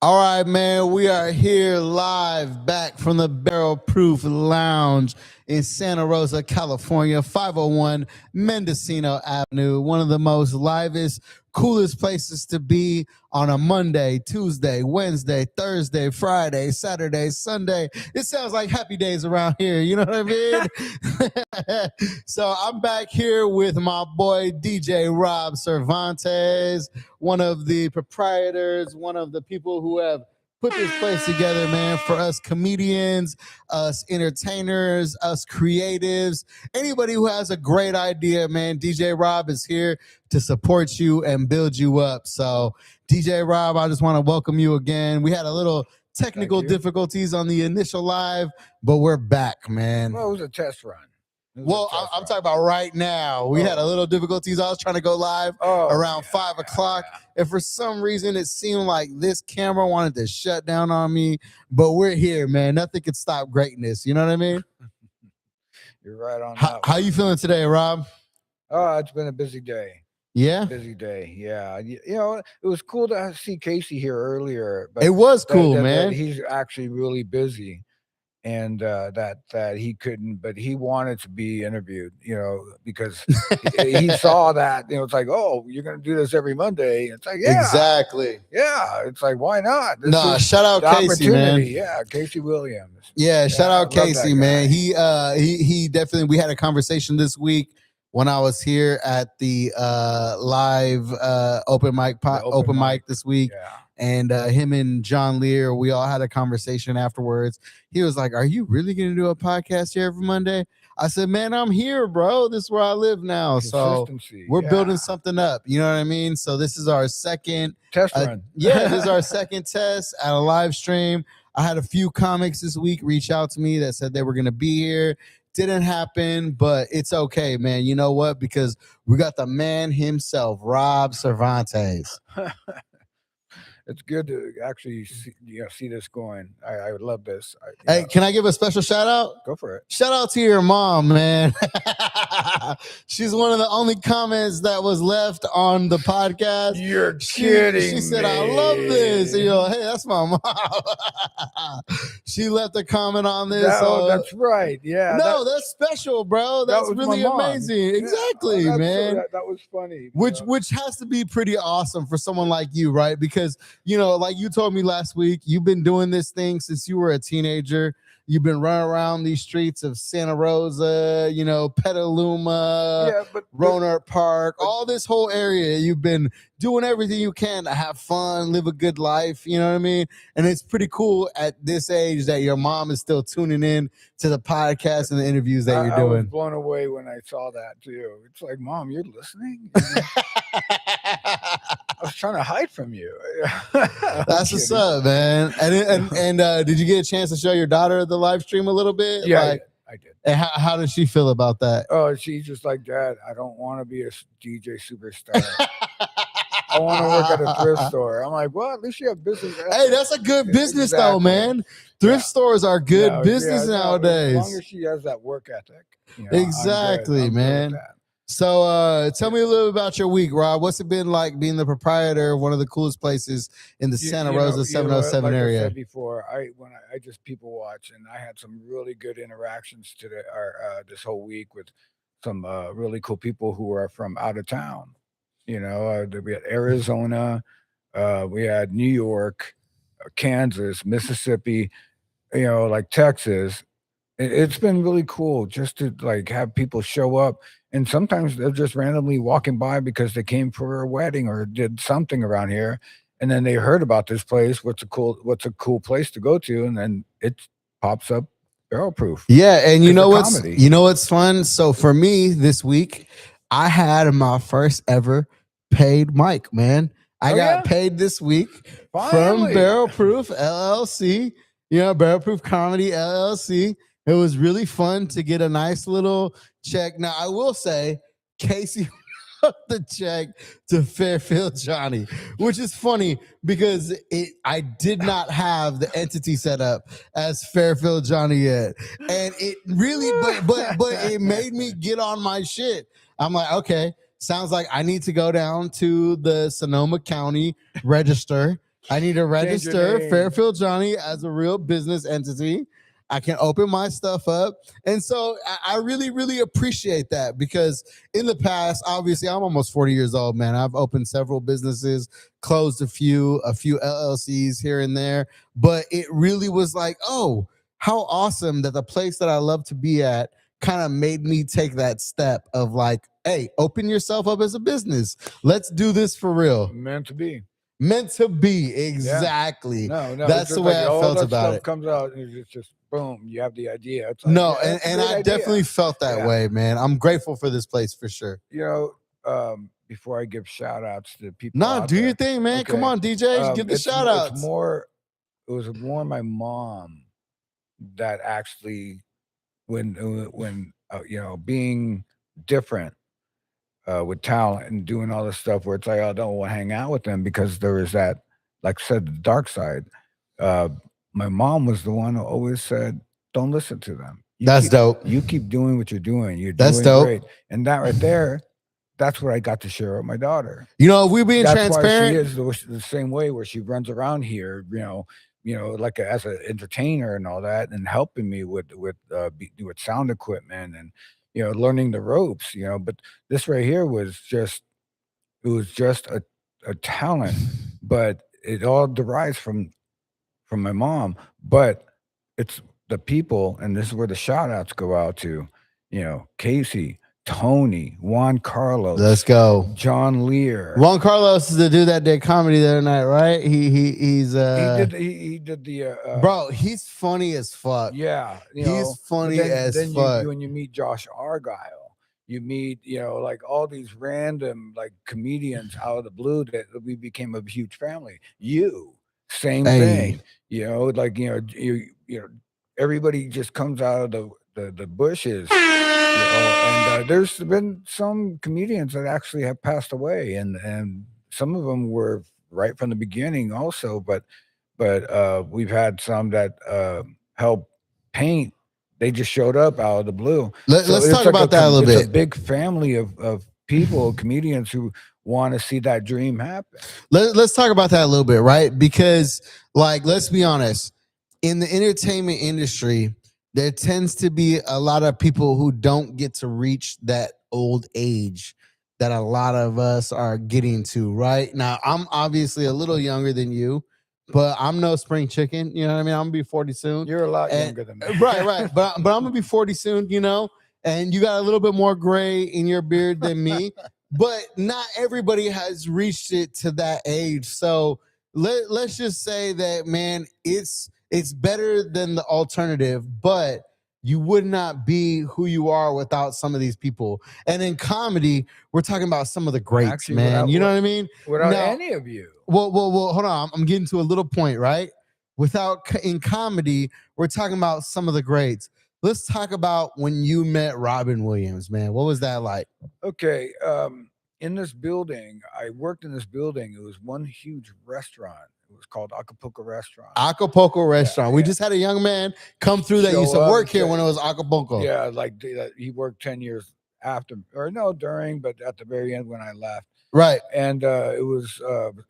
All right, man. We are here live back from the Barrel Proof Lounge in Santa Rosa, California, 501 Mendocino Avenue. One of the most livest, coolest places to be on a Monday, Tuesday, Wednesday, Thursday, Friday, Saturday, Sunday. It sounds like happy days around here. You know what I mean? So I'm back here with my boy DJ Rob Cervantes, one of the proprietors, one of the people who have put this place together, man, for us comedians, us entertainers, us creatives, anybody who has a great idea, man. DJ Rob is here to support you and build you up. So, DJ Rob, I just want to welcome you again. We had a little technical difficulties on the initial live, but we're back, man. Well, it was a test run. Well, I'm talking about right now. We had a little difficulties. I was trying to go live around 5 o'clock. And for some reason, it seemed like this camera wanted to shut down on me. But we're here, man. Nothing could stop greatness. You know what I mean? You're right on that. How you feeling today, Rob? Oh, it's been a busy day. Yeah? Busy day, yeah. You know, it was cool to see Casey here earlier. But it was cool, man. He's actually really busy. And that he couldn't, but he wanted to be interviewed, you know, because he saw that, you know, it's like, oh, you're going to do this every Monday. It's like, yeah, exactly. Yeah. It's like, why not? No, shout out Casey, man. Yeah. Casey Williams. Yeah. Shout out Casey, man. He definitely, we had a conversation this week when I was here at the live open mic this week. Yeah. And him and John Lear, we all had a conversation afterwards. He was like, "Are you really going to do a podcast here every Monday?" I said, "Man, I'm here, bro. This is where I live now." So we're building something up. You know what I mean? So this is our second test run. Yeah, this is our second test at a live stream. I had a few comics this week reach out to me that said they were going to be here. Didn't happen, but it's okay, man. You know what? Because we got the man himself, Rob Cervantes. It's good to actually see this going. I would love this. Hey, can I give a special shout out? Go for it. Shout out to your mom, man. She's one of the only comments that was left on the podcast. You're kidding. She said, "I love this." And you're like, "Hey, that's my mom." She left a comment on this. No, that's right. Yeah. No, that's special, bro. That's really amazing. Exactly, man. That was funny. Which has to be pretty awesome for someone like you, right? Because you know, like you told me last week, you've been doing this thing since you were a teenager. You've been running around these streets of Santa Rosa, you know, Petaluma, Roanoke Park, all this whole area. You've been doing everything you can to have fun, live a good life. You know what I mean? And it's pretty cool at this age that your mom is still tuning in to the podcast and the interviews that you're doing. I was blown away when I saw that too. It's like, Mom, you're listening? I was trying to hide from you. That's what's up, man. And did you get a chance to show your daughter the live stream a little bit? Yeah, I did. And how did she feel about that? Oh, she's just like, "Dad, I don't want to be a DJ superstar. I want to work at a thrift store." I'm like, "Well, at least you have business." Hey, that's a good business though, man. Thrift stores are good business nowadays. As long as she has that work ethic. You know, exactly, man. So tell me a little bit about your week, Rob. What's it been like being the proprietor of one of the coolest places in the Santa Rosa 707 area? I said before, I just people watch, and I had some really good interactions today, this whole week with some really cool people who are from out of town. You know, we had Arizona, we had New York, Kansas, Mississippi, you know, like Texas. It's been really cool just to like have people show up. And sometimes they're just randomly walking by because they came for a wedding or did something around here. And then they heard about this place. What's a cool place to go to? And then it pops up Barrel Proof. Yeah. And you know what's fun? So for me this week, I had my first ever paid mic, man. I got paid this week from Barrel Proof LLC, you know, Barrel Proof Comedy LLC. It was really fun to get a nice little check. Now, I will say, Casey wrote the check to Fairfield Jonny, which is funny because I did not have the entity set up as Fairfield Jonny yet. And it really, but it made me get on my shit. I'm like, okay, sounds like I need to go down to the Sonoma County register I need to Change your register name. Fairfield Jonny as a real business entity. I can open my stuff up. And so I really, really appreciate that because in the past, obviously, I'm almost 40 years old, man. I've opened several businesses, closed a few LLCs here and there. But it really was like, oh, how awesome that the place that I love to be at kind of made me take that step of like, hey, open yourself up as a business. Let's do this for real. Meant to be. Meant to be, exactly. No, That's it's the just way like I all felt that about stuff it. comes out, and it's just boom, you have the idea. It's like, No, yeah, that's a and great I idea. definitely felt that Yeah. way, man. I'm grateful for this place for sure. You know, before I give shout outs to people Nah, out do there, your thing, man. Come okay, on, DJ. Give the shout it's outs. more, it was more my mom that actually, when you know, being different with talent and doing all this stuff where it's like, I don't want to hang out with them because there is that, like I said, the dark side. Uh, my mom was the one who always said, "Don't listen to them. That's dope. You keep doing what you're doing. You're That's doing dope. great." And that right there, that's what I got to share with my daughter. You know, if we're being That's why she transparent, is the same way where she runs around here, like as an entertainer and all that, and helping me with sound equipment and learning the ropes. But this right here was just it was just a talent, but it all derives from my mom. But it's the people, and this is where the shout outs go out to, Casey, Tony, Juan Carlos, let's go. John Lear. Juan Carlos is the dude that did comedy the other night, right? He's he did the bro, he's funny as fuck. yeah, He's funny as fuck. When you meet Josh Argyle, you meet like all these random like comedians out of the blue that we became a huge family. Same thing, like you everybody just comes out of the bushes. And there's been some comedians that actually have passed away, and some of them were right from the beginning also, but we've had some that help paint. They just showed up out of the blue. Let's talk about that a little bit. It's a big family of people, comedians who want to see that dream happen. Let's talk about that a little bit, right? Because, like, let's be honest, in the entertainment industry, there tends to be a lot of people who don't get to reach that old age that a lot of us are getting to, right? Now, I'm obviously a little younger than you, but I'm no spring chicken. You know what I mean? I'm gonna be 40 soon. You're a lot younger than me. Right. But I'm gonna be 40 soon, and you got a little bit more gray in your beard than me. But not everybody has reached it to that age. So let's just say that, man, it's better than the alternative, but you would not be who you are without some of these people. And in comedy, we're talking about some of the greats, Actually, man. You know what I mean? Without Now, any of you. Well, hold on. I'm getting to a little point, right? In comedy, we're talking about some of the greats. Let's talk about when you met Robin Williams, man. What was that like? Okay. In this building, I worked in this building. It was one huge restaurant. It was called Acapulco Restaurant. Acapulco Restaurant. We just had a young man come through that used to work here when it was Acapulco. Yeah, like he worked 10 years after, or no, during, but at the very end when I left. Right. And it was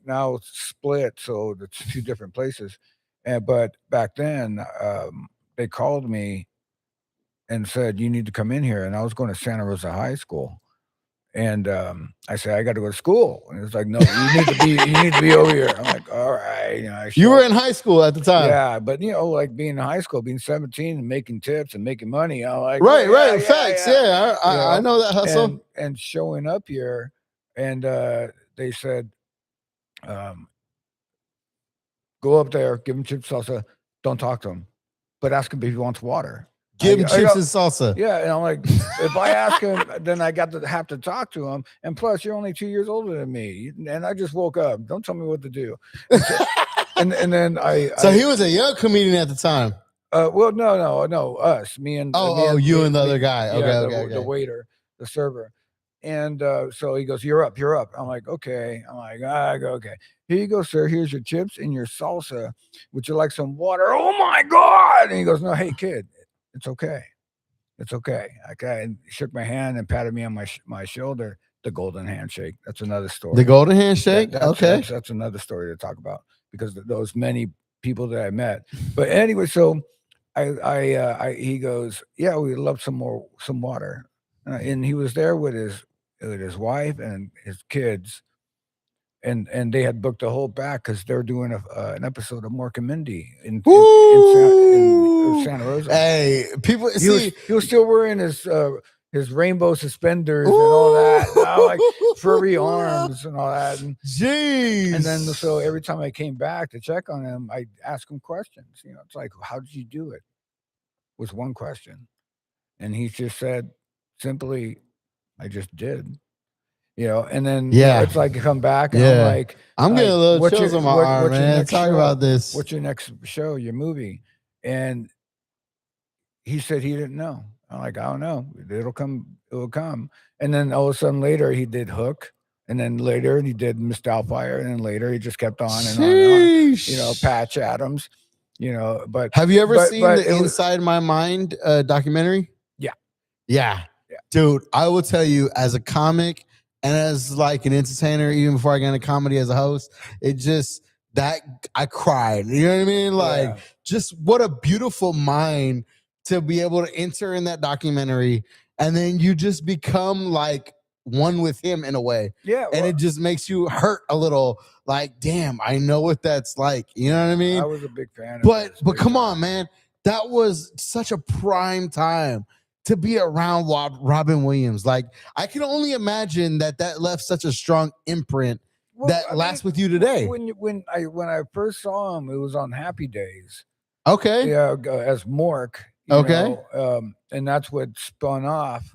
now split, so it's two different places. But back then, they called me and said, "You need to come in here." And I was going to Santa Rosa High School. And I said, "I got to go to school." And it's like, "No, you need to be over here." I'm like, "All right." You were in high school at the time. Yeah, but like being in high school, being 17 and making tips and making money, I'm like, right, facts. Yeah, I know that hustle. And showing up here, and they said, "Go up there, give him chips salsa, don't talk to him, but ask him if he wants water." Give him chips and salsa. Yeah, and I'm like, if I ask him, then I got to have to talk to him. And plus, you're only 2 years older than me, and I just woke up. Don't tell me what to do. And then So he was a young comedian at the time. Well, no, us, me and you and the other guy. Okay, the waiter, the server. And so he goes, you're up. I'm like, okay. I'm like, I go, okay. Here you go, sir. Here's your chips and your salsa. Would you like some water? Oh my God. And he goes, no, hey kid, it's okay. It's okay. Okay. And he shook my hand and patted me on my shoulder. The golden handshake. That's another story. The golden handshake? Okay. That's another story to talk about. because of those many people that I met. But anyway, so he goes, yeah, we love some water, and he was there with his wife and his kids, and they had booked a whole back because they're doing an episode of Mork and Mindy in Santa Rosa. Hey, people see He was still wearing his rainbow suspenders and all that, and like furry arms and all that. And, jeez. and then so every time I came back to check on him, I ask him questions. It's like, how did you do it? Was one question, and he just said simply, I just did. And then it's like you come back and I'm like, I'm getting a little chills on my arm, man. Talk about this. What's your next show, your movie? And he said he didn't know. I'm like, I don't know. It will come. And then all of a sudden later he did Hook. And then later he did Miss Doubtfire. And then later he just kept on and on and on. Patch Adams, but have you ever seen the Inside My Mind documentary? Yeah. Dude, I will tell you, as a comic and as like an entertainer, even before I got into comedy as a host, it just I cried. You know what I mean? Like, just what a beautiful mind to be able to enter in that documentary, and then you just become like one with him in a way. Yeah. And it just makes you hurt a little, like, damn, I know what that's like. You know what I mean? I was a big fan of it. But come on, man. That was such a prime time to be around Robin Williams. Like, I can only imagine that left such a strong imprint that lasts with you today. When I first saw him, it was on Happy Days. Okay. Yeah, as Mork. Okay. And that's what spun off,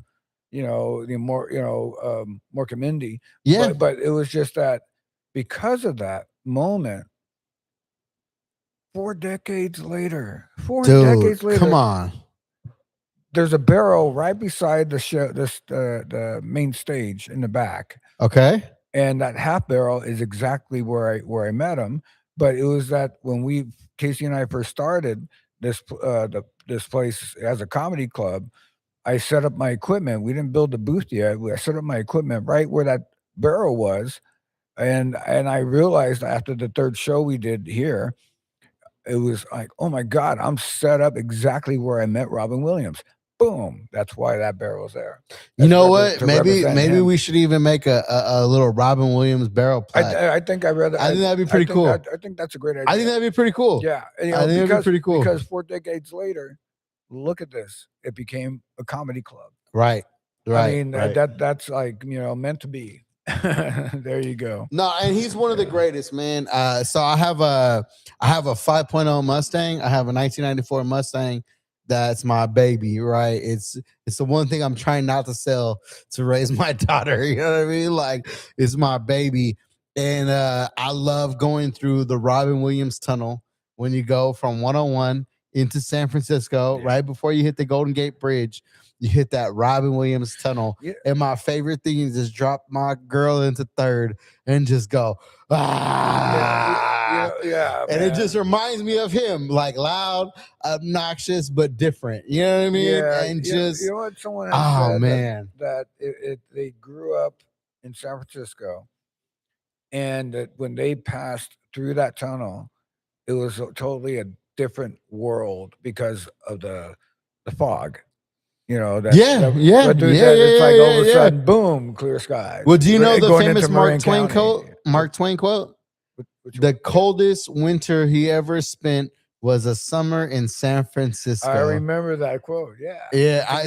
the Mork and Mindy. Yeah. But it was just that because of that moment, 4 decades later, come on. There's a barrel right beside the show, the main stage in the back. Okay. And that half barrel is exactly where I met him. But it was that when Casey and I first started this place as a comedy club, I set up my equipment. We didn't build the booth yet. I set up my equipment right where that barrel was, and I realized after the third show we did here, it was like, oh my God, I'm set up exactly where I met Robin Williams. Boom. That's why that barrel's there. You know what? Maybe we should even make a little Robin Williams barrel plaque. I think that'd be pretty cool. I think that's a great idea. I think that'd be pretty cool. Yeah. I think that'd be pretty cool. Because 4 decades later, look at this. It became a comedy club. Right. I mean, that's like, meant to be. There you go. No, and he's one of the greatest, man. So I have a 5.0 Mustang. I have a 1994 Mustang. That's my baby, right? It's the one thing I'm trying not to sell to raise my daughter. You know what I mean? Like, it's my baby. And I love going through the Robin Williams Tunnel when you go from 101 into San Francisco, right before you hit the Golden Gate Bridge. You hit that Robin Williams Tunnel. Yeah. And my favorite thing is just drop my girl into third and just go, yeah, and it just reminds me of him, like loud, obnoxious, but different. You know what I mean? Yeah, and just, you know what someone else said, man, that they grew up in San Francisco, and that when they passed through that tunnel, it was totally a different world because of the fog. It's like all of a sudden, boom, clear skies. Well, do you know the famous Mark Twain quote? Mark Twain quote? The coldest winter he ever spent was a summer in San Francisco. I remember that quote. Yeah. Yeah. I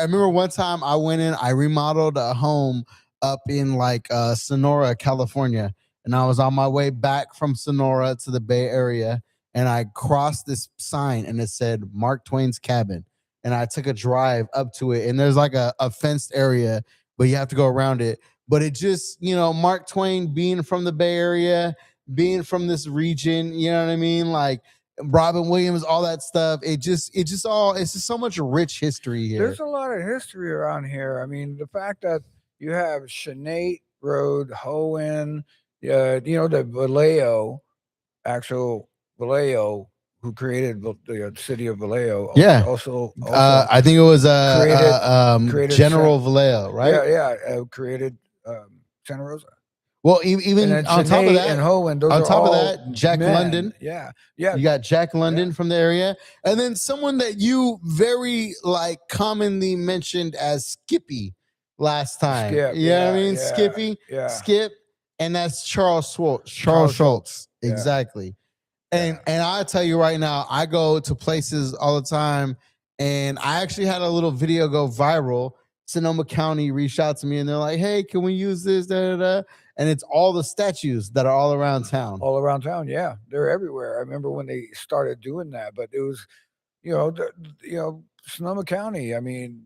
remember one time I went in, I remodeled a home up in like Sonora, California. And I was on my way back from Sonora to the Bay Area. And I crossed this sign and it said Mark Twain's cabin. And I took a drive up to it. And there's like a fenced area, but you have to go around it. But it just, Mark Twain being from the Bay Area, being from this region, you know what I mean? Like Robin Williams, all that stuff. It's just so much rich history here. There's a lot of history around here. I mean, the fact that you have Sinead Road, Hoenn, the Vallejo, who created the city of Vallejo. Also, I think it was created General Vallejo, right? Yeah, created Santa Rosa. Well, And even then on top of Sinead and that, Hohen, those on are top of all that, Jack men. London. Yeah. You got Jack Yeah. London from the area, and then someone that you very like commonly mentioned as Skippy last time. Skip. You know what I Yeah. mean? Yeah. Skippy, Yeah. Skip, and that's Charles Schultz. Charles Schultz. Yeah. Exactly. And Yeah. I'll tell you right now, I go to places all the time, and I actually had a little video go viral. Sonoma County reached out to me, and they're like, "Hey, can we use this?" Da, da, da. And it's all the statues that are all around town. All around town. Yeah. They're everywhere. I remember when they started doing that, but it was, Sonoma County. I mean,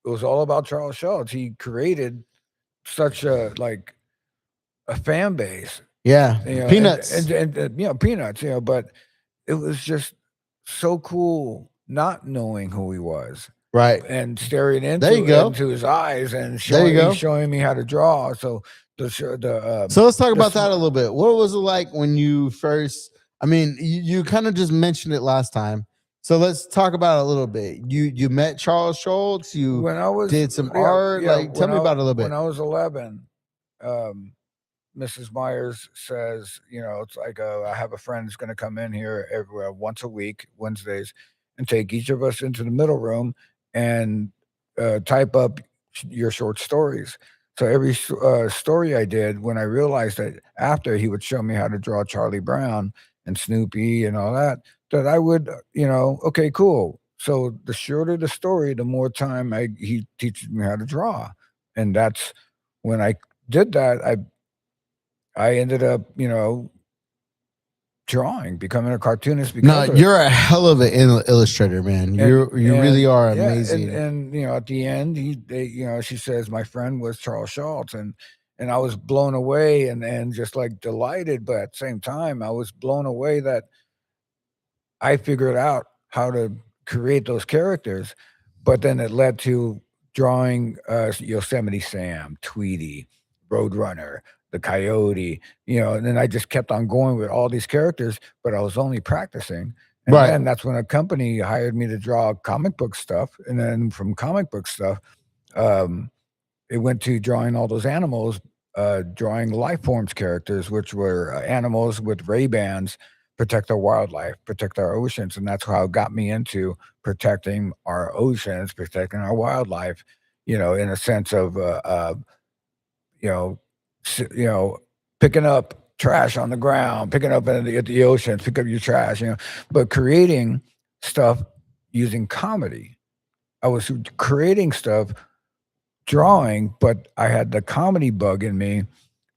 it was all about Charles Schultz. He created such a fan base, Yeah, Peanuts. and Peanuts, but it was just so cool not knowing who he was Right. and staring There you go. into his eyes and There you go. showing me how to draw. So So let's talk about that a little bit. What was it like when you first? I mean, you kind of just mentioned it last time. So let's talk about it a little bit. You met Charles Schultz. You when I was did some art. Like, tell me about it a little bit. When I was 11, Mrs. Myers says, it's like I have a friend who's going to come in here once a week, Wednesdays, and take each of us into the middle room and type up your short stories. So every story I did, when I realized that after he would show me how to draw Charlie Brown and Snoopy and all that, that I would, okay, cool. So the shorter the story, the more time he teaches me how to draw. And that's when I did that, I ended up, becoming a cartoonist because No, you're a hell of an illustrator, man. You really are amazing. And at the end, she says my friend was Charles Schultz, and I was blown away and just like delighted, but at the same time, I was blown away that I figured out how to create those characters, but then it led to drawing Yosemite Sam, Tweety, Roadrunner, the Coyote, and then I just kept on going with all these characters, but I was only practicing. And then that's when a company hired me to draw comic book stuff. And then from comic book stuff, it went to drawing all those animals, drawing life forms characters, which were animals with Ray-Bans, protect our wildlife, protect our oceans. And that's how it got me into protecting our oceans, protecting our wildlife, in a sense of, picking up trash on the ground, picking up at the ocean, pick up your trash, but creating stuff using comedy. I was creating stuff, drawing, but I had the comedy bug in me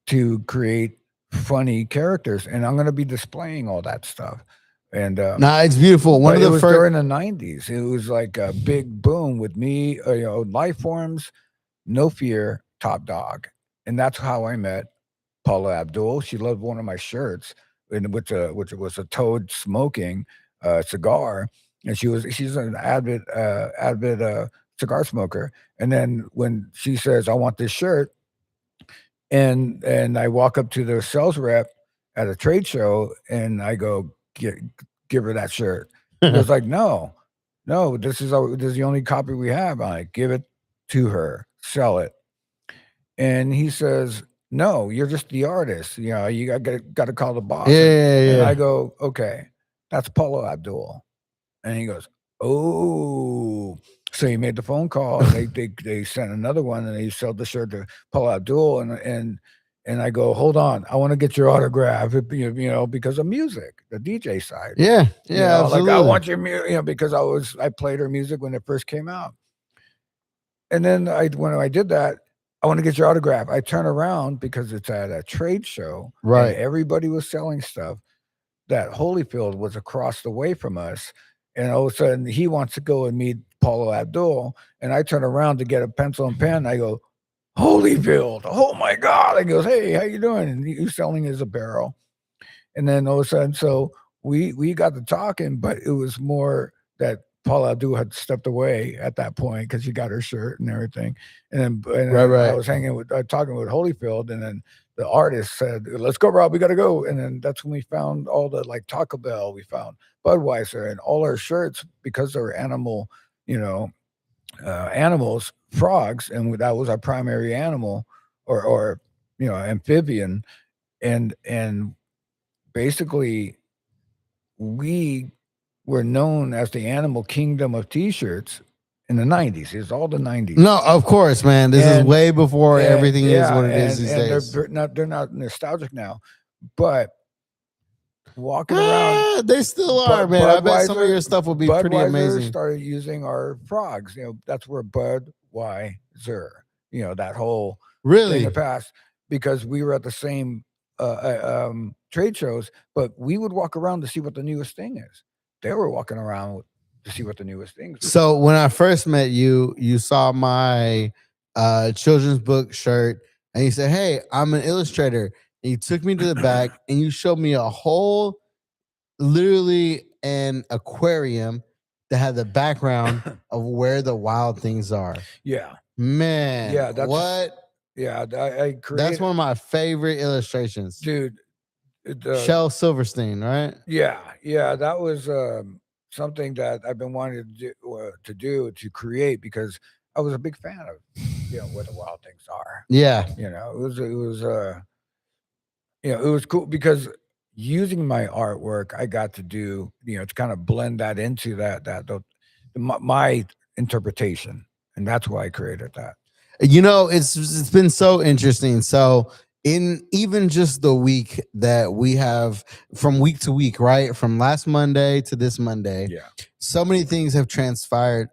to create funny characters, and I'm going to be displaying all that stuff. And it's beautiful. One of the first during the '90s. It was like a big boom with me. Life Forms, No Fear, Top Dog, and that's how I met Paula Abdul. She loved one of my shirts, which was a Toad smoking cigar, and she's an avid cigar smoker. And then when she says, "I want this shirt," and I walk up to the sales rep at a trade show, and I go, "Give her that shirt." He was like, "No, this is the only copy we have." I give it to her, sell it, and he says, "No, you're just the artist. You got to call the boss." Yeah. And I go, "Okay, that's Paulo Abdul," and he goes, "Oh." So he made the phone call, and they sent another one, and they sold the shirt to Paulo Abdul, and I go, "Hold on, I want to get your autograph," because of music, the DJ side. Yeah, absolutely. Like I want your music, because I played her music when it first came out, and then when I did that, I want to get your autograph. I turn around because it's at a trade show, right? And everybody was selling stuff. That Holyfield was across the way from us, and all of a sudden he wants to go and meet Paulo Abdul, and I turn around to get a pencil and pen. And I go, "Holyfield, oh my God!" He goes, "Hey, how you doing?" And he's selling his apparel, and then all of a sudden, so we got to talking, but it was more that Paula Abdul had stepped away at that point because she got her shirt and everything, and then I was talking with Holyfield, and then the artist said, "Let's go, Rob. We got to go." And then that's when we found all the Taco Bell, we found Budweiser, and all our shirts because they were animals, frogs, and that was our primary animal, or amphibian, and basically we were known as the animal kingdom of T-shirts in the '90s. It's all the '90s. No, of course, man. This is And way before everything is yeah, what it is these and days. they're not nostalgic now, but walking around. They still are, But man. I bet some of your stuff will be pretty Budweiser amazing. started using our frogs. That's where Budweiser, that whole thing Really? passed, because we were at the same trade shows, but we would walk around to see what the newest thing is. They were walking around to see what the newest things were. So when I first met you, you saw my children's book shirt and you said, "Hey, I'm an illustrator." And you took me to the back and you showed me a whole, literally an aquarium that had the background of where the wild things are. Yeah, Man, yeah, that's what? Yeah, I created. That's one of my favorite illustrations. Dude. Shel Silverstein, right? Yeah, that was something that I've been wanting to create, because I was a big fan of what the wild things are. Yeah. It was cool, because using my artwork, I got to do to kind of blend that into my interpretation, and that's why I created that. It's been so interesting. So in even just the week that we have, from week to week, right? From last Monday to this Monday, Yeah. so many things have transpired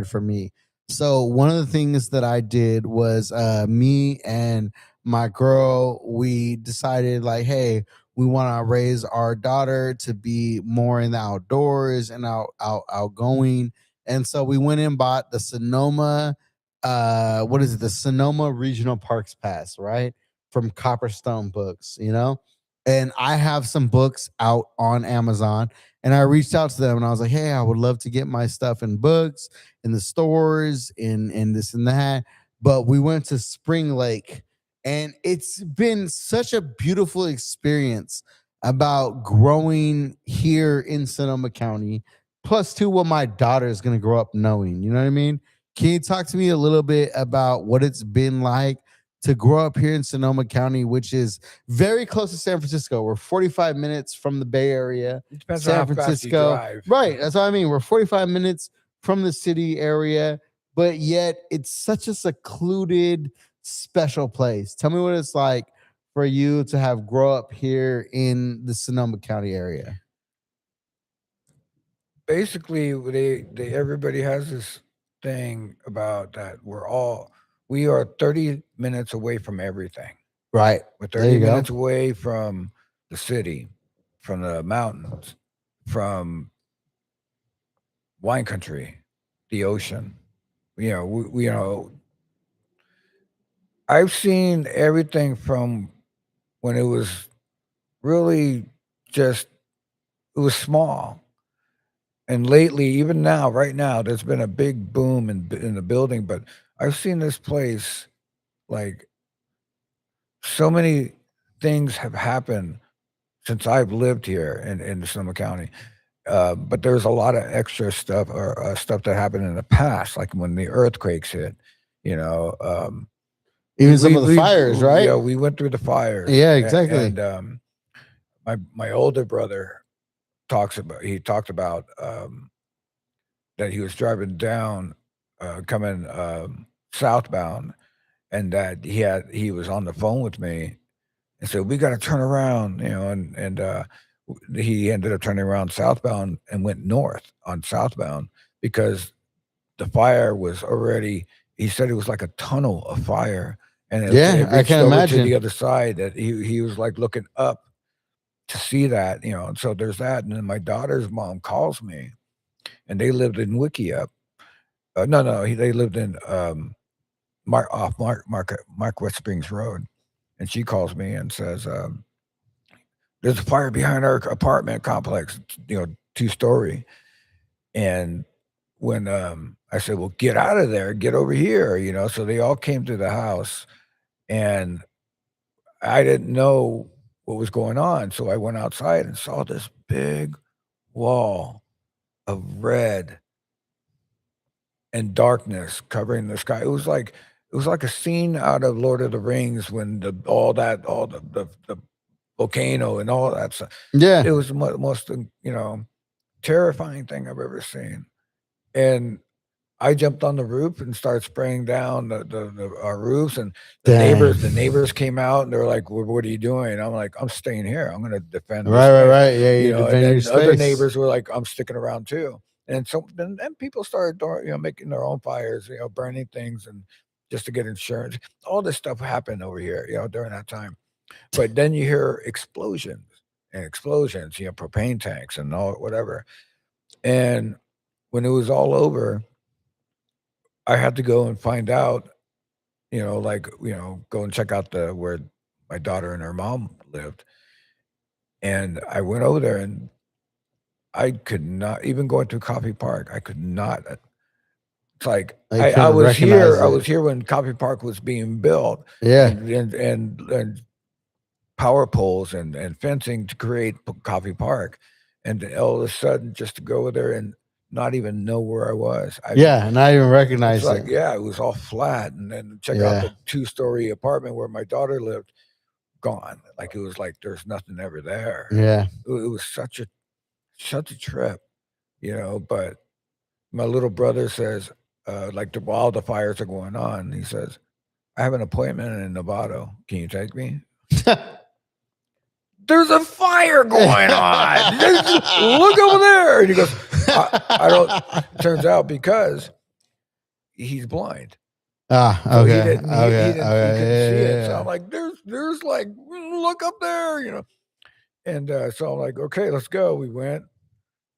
for me. So one of the things that I did was me and my girl, we decided like, hey, we want to raise our daughter to be more in the outdoors and outgoing. And so we went and bought the Sonoma what is it, the Sonoma Regional Parks Pass, right, from Copperstone Books, and I have some books out on Amazon, and I reached out to them and I was like, hey, I would love to get my stuff in books in the stores, in this and that. But we went to Spring Lake, and it's been such a beautiful experience about growing here in Sonoma County, plus to what my daughter is going to grow up knowing, you know what I mean? Can you talk to me a little bit about what it's been like to grow up here in Sonoma County, which is very close to San Francisco? We're 45 minutes from the Bay Area. It depends San on how fast you Francisco. drive. Right. That's what I mean. We're 45 minutes from the city area, but yet it's such a secluded, special place. Tell me what it's like for you to have grow up here in the Sonoma County area. Basically, everybody has this thing about that we are 30 minutes away from everything. Right. We're 30 minutes away from the city, from the mountains, from wine country, the ocean. I've seen everything from when it was really just, it was small. And lately, even now, right now, there's been a big boom in the building, but I've seen this place, like, so many things have happened since I've lived here in Sonoma County. But there's a lot of extra stuff, or stuff that happened in the past, like when the earthquakes hit, Even some of the fires, right? Yeah, we went through the fires. Yeah, exactly. And my older brother talked about that he was driving down, coming southbound, and that he was on the phone with me and said, "We got to turn around," and he ended up turning around southbound and went north on southbound, because the fire was already. He said it was like a tunnel of fire, and it I reached can over imagine. to the other side. That he was like looking up to see that, and so there's that. And then my daughter's mom calls me, and they lived in Wickiup. They lived in Mark West Springs Road, and she calls me and says, "There's a fire behind our apartment complex, 2-story." And when I said, "Well, get out of there, get over here," so they all came to the house, and I didn't know what was going on, so I went outside and saw this big wall of red and darkness covering the sky. It was like It was like a scene out of Lord of the Rings when all the volcano and all that stuff. Yeah. It was the most terrifying thing I've ever seen. And I jumped on the roof and started spraying down our roofs, and Dang. the neighbors came out and they were like, What are you doing?" I'm like, "I'm staying here. I'm going to defend this Right, right, space." right. Yeah, You you know, and defend your then other space. neighbors were like, "I'm sticking around too." And so then people started, making their own fires, burning things and just to get insurance. All this stuff happened over here, during that time. But then you hear explosions and explosions, propane tanks and all whatever. And when it was all over, I had to go and find out, go and check out the where my daughter and her mom lived. And I went over there and I could not even going to Coffee Park. I could not. It's like I I couldn't was here. recognize I it. was here when Coffee Park was being built, Yeah. and power poles and fencing to create Coffee Park, and then all of a sudden just to go there and not even know where I was. Yeah, and I even It's recognize like, it. yeah, it was all flat, and then check out Yeah. the 2-story apartment where my daughter lived, gone. Like it was like there's nothing ever there. Yeah. It was such a trip, But my little brother says, like while the fires are going on, he says, "I have an appointment in Novato. Can you take me?" There's a fire going on. Look over there. And he goes, I don't. It turns out because he's blind. Ah, So he okay. didn't Okay. he couldn't see Okay. it. So I'm Yeah. like, there's like, look up there. And so I'm like, okay, let's go. We went.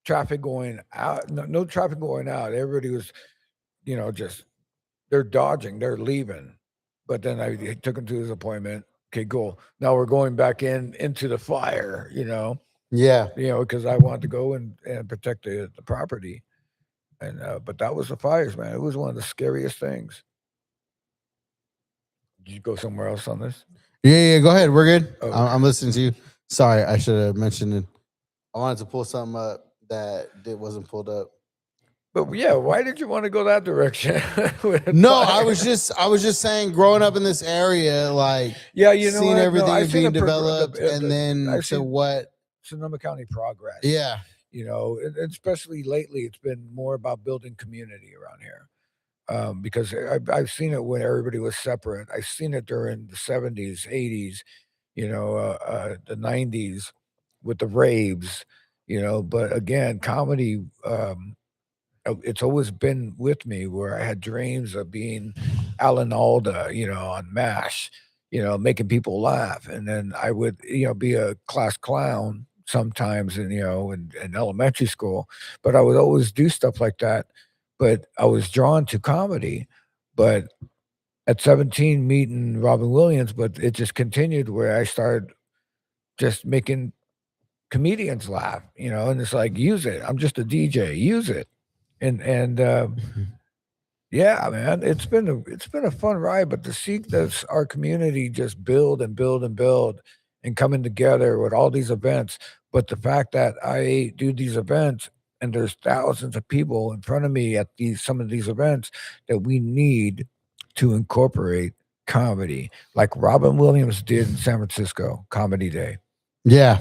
Traffic going out, no traffic going out. Everybody was, just they're dodging, they're leaving. But then I took him to his appointment. Okay, cool. Now we're going back into the fire, Yeah. because I wanted to go and protect the property. And but that was the fires, man. It was one of the scariest things. Did you go somewhere else on this? Yeah. Yeah. Go ahead. We're good. Oh, I'm okay. listening to you. Sorry, I should have mentioned it. I wanted to pull something up that it wasn't pulled up. But yeah, why did you want to go that direction with No, fire? I was just saying, growing up in this area, like Yeah, you know seeing what? No, everything I've seen being developed, and then I've to seen what? Sonoma County progress. Yeah. And especially lately, it's been more about building community around here. Because I've seen it when everybody was separate. I've seen it during the 70s, 80s, the 90s with the raves, But again, comedy, it's always been with me where I had dreams of being Alan Alda, on MASH, making people laugh. And then I would, be a class clown sometimes in elementary school, but I would always do stuff like that. But I was drawn to comedy. But at 17, meeting Robin Williams, but it just continued where I started just making comedians laugh, and it's like, use it. I'm just a DJ, use it. And yeah, man, it's been a fun ride, but to see this our community just build and build and build and coming together with all these events, but the fact that I do these events and there's thousands of people in front of me at these some of these events that we need to incorporate comedy like Robin Williams did in San Francisco Comedy Day. Yeah.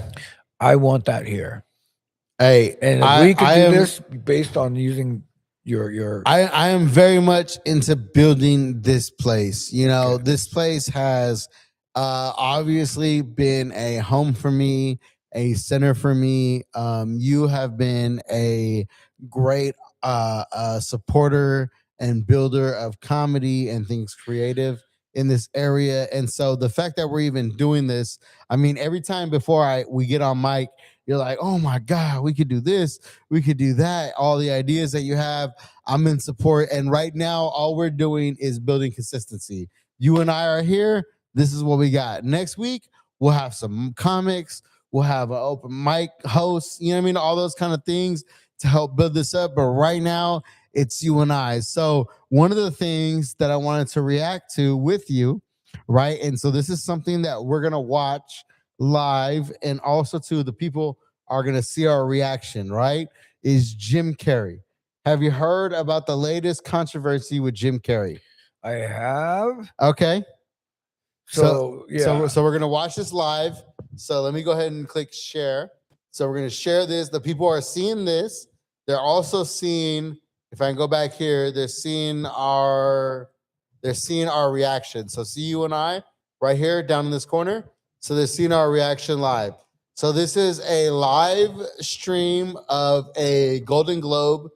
I want that here. Hey, And if we could I do am this based on using your I am very much into building this place. You know, okay. this place has obviously been a home for me, a center for me. You have been a great supporter and builder of comedy and things creative in this area. And so the fact that we're even doing this, I mean, every time before I we get on mic, you're like, oh my God, we could do this, we could do that. All the ideas that you have, I'm in support. And right now, all we're doing is building consistency. You and I are here. This is what we got. Next week, we'll have some comics. We'll have an open mic host. You know what I mean? All those kind of things to help build this up. But right now, it's you and I. So one of the things that I wanted to react to with you, right? And so this is something that we're gonna watch live, and also to the people are gonna see our reaction, right? Is Jim Carrey. Have you heard about the latest controversy with Jim Carrey? I have. Okay. So yeah. So we're gonna watch this live. So let me go ahead and click share. So we're gonna share this. The people are seeing this. They're also seeing. If I can go back here, they're seeing our reaction. So see you and I right here down in this corner. So they're seeing our reaction live. So this is a live stream of a Golden Globe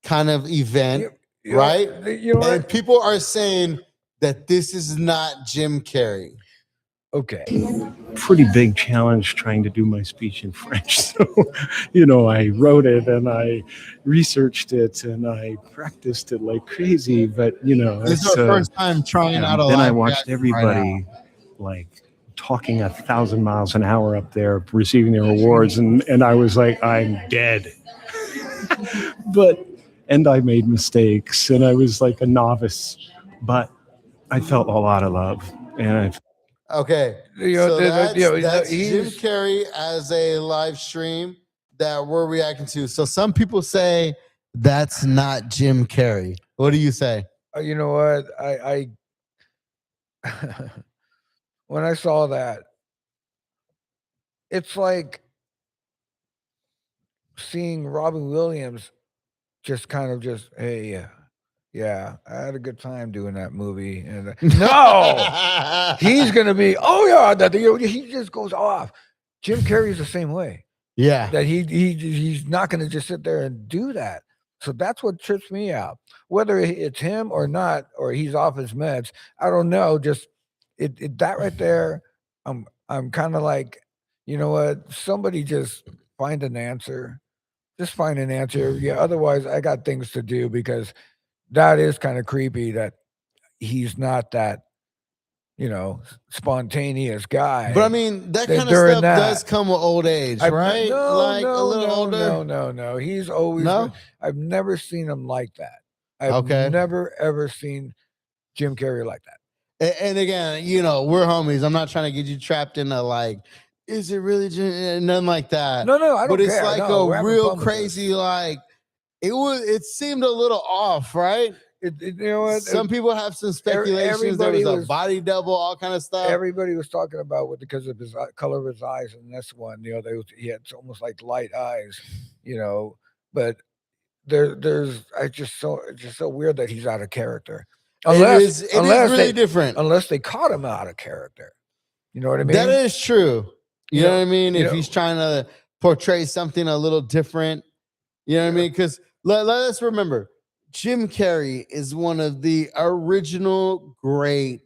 kind of event, right? You know what? And people are saying that this is not Jim Carrey. Okay. Pretty big challenge trying to do my speech in French. So, you know, I wrote it and I researched it and I practiced it like crazy. But, you know, This is our first time trying out a then I live watched reaction everybody like talking 1,000 miles an hour up there, receiving their awards. And I was like, I'm dead. And I made mistakes and I was like a novice, but I felt a lot of love. And Okay, so that's Jim Carrey as a live stream that we're reacting to. So some people say that's not Jim Carrey. What do you say? You know what? I when I saw that, it's like seeing Robin Williams just kind of just, hey, yeah, I had a good time doing that movie. And no, he's gonna be, oh yeah, that he just goes off. Jim Carrey's the same way. Yeah, that he's not gonna just sit there and do that. So that's what trips me out. Whether it's him or not, or he's off his meds, I don't know. Just that right there, I'm kind of like, you know what? Somebody just find an answer. Just find an answer. Yeah. Otherwise, I got things to do because that is kind of creepy that he's not that, you know, spontaneous guy. but I mean that kind of stuff does come with old age, right? No, like a little older. No. He's always. I've never seen him like that. I've never ever seen Jim Carrey like that. And again, you know, we're homies. I'm not trying to get you trapped in a like, is it really Jim? Nothing like that. No, I don't But it's care. like a real crazy like. It seemed a little off, right? You know what? Some people have some speculations. There was a body double, all kind of stuff. Everybody was talking about it because of his color of his eyes in this one. You know, he had almost like light eyes. You know, but it's just so weird that he's out of character. Unless it is really different. Unless they caught him out of character. You know what I mean? That is true. You know what I mean? If he's trying to portray something a little different, you know what I mean? Because let us remember, Jim Carrey is one of the original great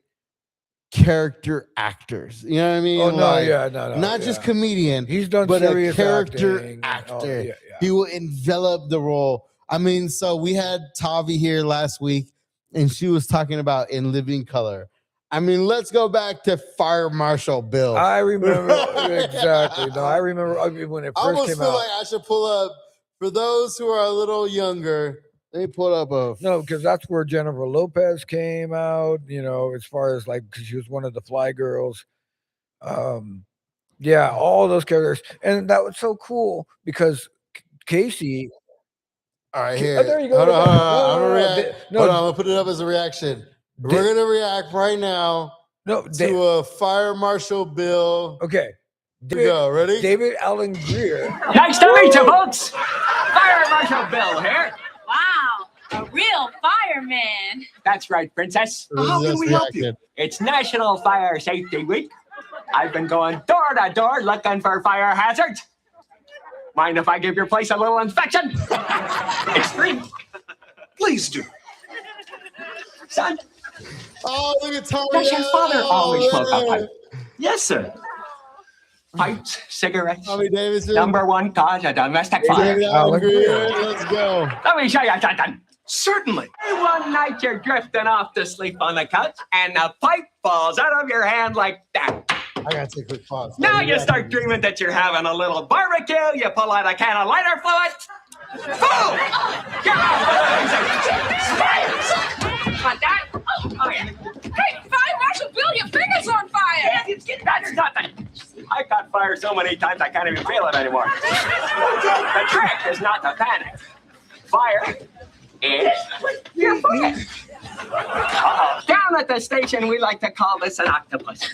character actors. You know what I mean? Oh, no, not just comedian. He's done but serious a character acting. actor. He will envelop the role. I mean, so we had Tavi here last week, and she was talking about In Living Color. I mean, let's go back to Fire Marshal Bill. I remember exactly. No, I remember when it first came out. I almost feel like I should pull up for those who are a little younger. They put up no, because that's where Jennifer Lopez came out. You know, as far as like, because she was one of the Fly Girls. Yeah, all those characters, and that was so cool because Casey. All right, here. Oh, there you go. Hold on. I'm gonna put it up as a reaction. We're gonna react right now. To a Fire Marshal Bill. Okay. Go. Ready? David Allen Greer. Nice to meet you, folks. Fire Marshal Bill here. Wow, a real fireman. That's right, Princess. How can we help you? It's National Fire Safety Week. I've been going door to door looking for fire hazards. Mind if I give your place a little inspection? Extreme. Please do. Son. Oh, look at Tommy. Does your father always smoke a pipe? Yes, sir. Pipes, cigarettes. Tommy Davidson. Number one cause of domestic fire. Let's go. Let me show you something. Certainly. One night you're drifting off to sleep on the couch and the pipe falls out of your hand like that. I gotta take a quick pause. Now you start dreaming that you're having a little barbecue. You pull out a can of lighter fluid. Boom! You're off Got that? Oh, yeah. Hey, Fire Marshal Bill, your finger's on fire. That's nothing. I caught fire so many times I can't even feel it anymore. The trick is not to panic. Fire is your foot. Down at the station, we like to call this an octopus.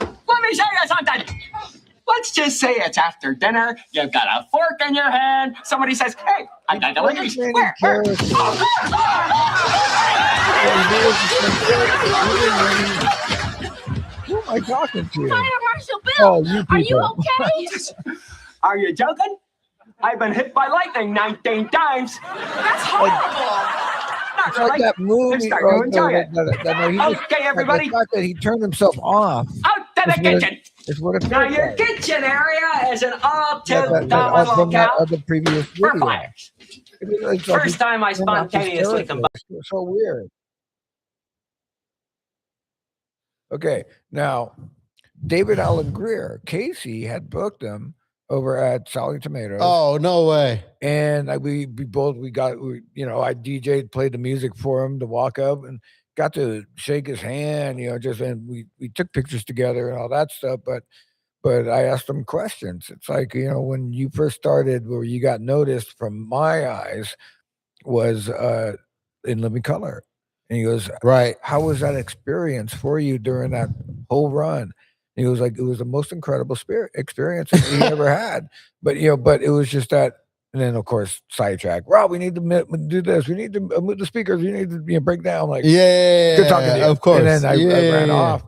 Let me show you something. Let's just say it's after dinner. You've got a fork in your hand. Somebody says, "Hey, I got deliveries." Where? Who am I talking to? Fire Marshal Bill. Oh, you Are you people. okay? Are you joking? I've been hit by lightning 19 times. That's horrible. Not It's like really. that movie. I'm starting to enjoy it. Okay, everybody. The fact that he turned himself off. Out to the kitchen. It's what it Now, feels your like. kitchen area is an all-tip From dominant that locale other previous for video. fires. It's like First time I he turned off his spontaneously character. combusted. It's so weird. Okay, now David Allen Greer, Casey had booked him over at Sally Tomatoes. Oh, no way. And I DJ'd, played the music for him to walk up and got to shake his hand, and we took pictures together and all that stuff. But I asked him questions. It's like, when you first started, where you got noticed from my eyes was in Living Color. And he goes, right. How was that experience for you during that whole run? And he was like, it was the most incredible experience that he ever had. But it was just that. And then, of course, sidetrack. Rob, we need to do this. We need to move the speakers. We need to break down. Like, good talking to you. Of course. And then I ran off.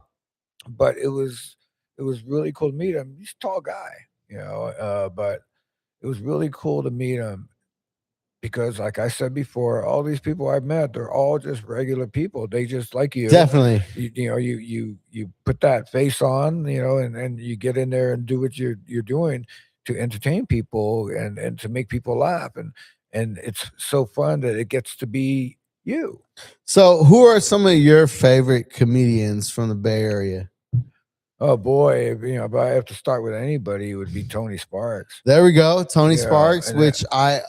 But it was really cool to meet him. He's a tall guy, but it was really cool to meet him because, like I said before, all these people I've met, they're all just regular people. They just like you. Definitely. You put that face on, and you get in there and do what you're doing to entertain people and to make people laugh. And it's so fun that it gets to be you. So who are some of your favorite comedians from the Bay Area? Oh boy, if I have to start with anybody, it would be Tony Sparks. There we go, Tony Sparks, which I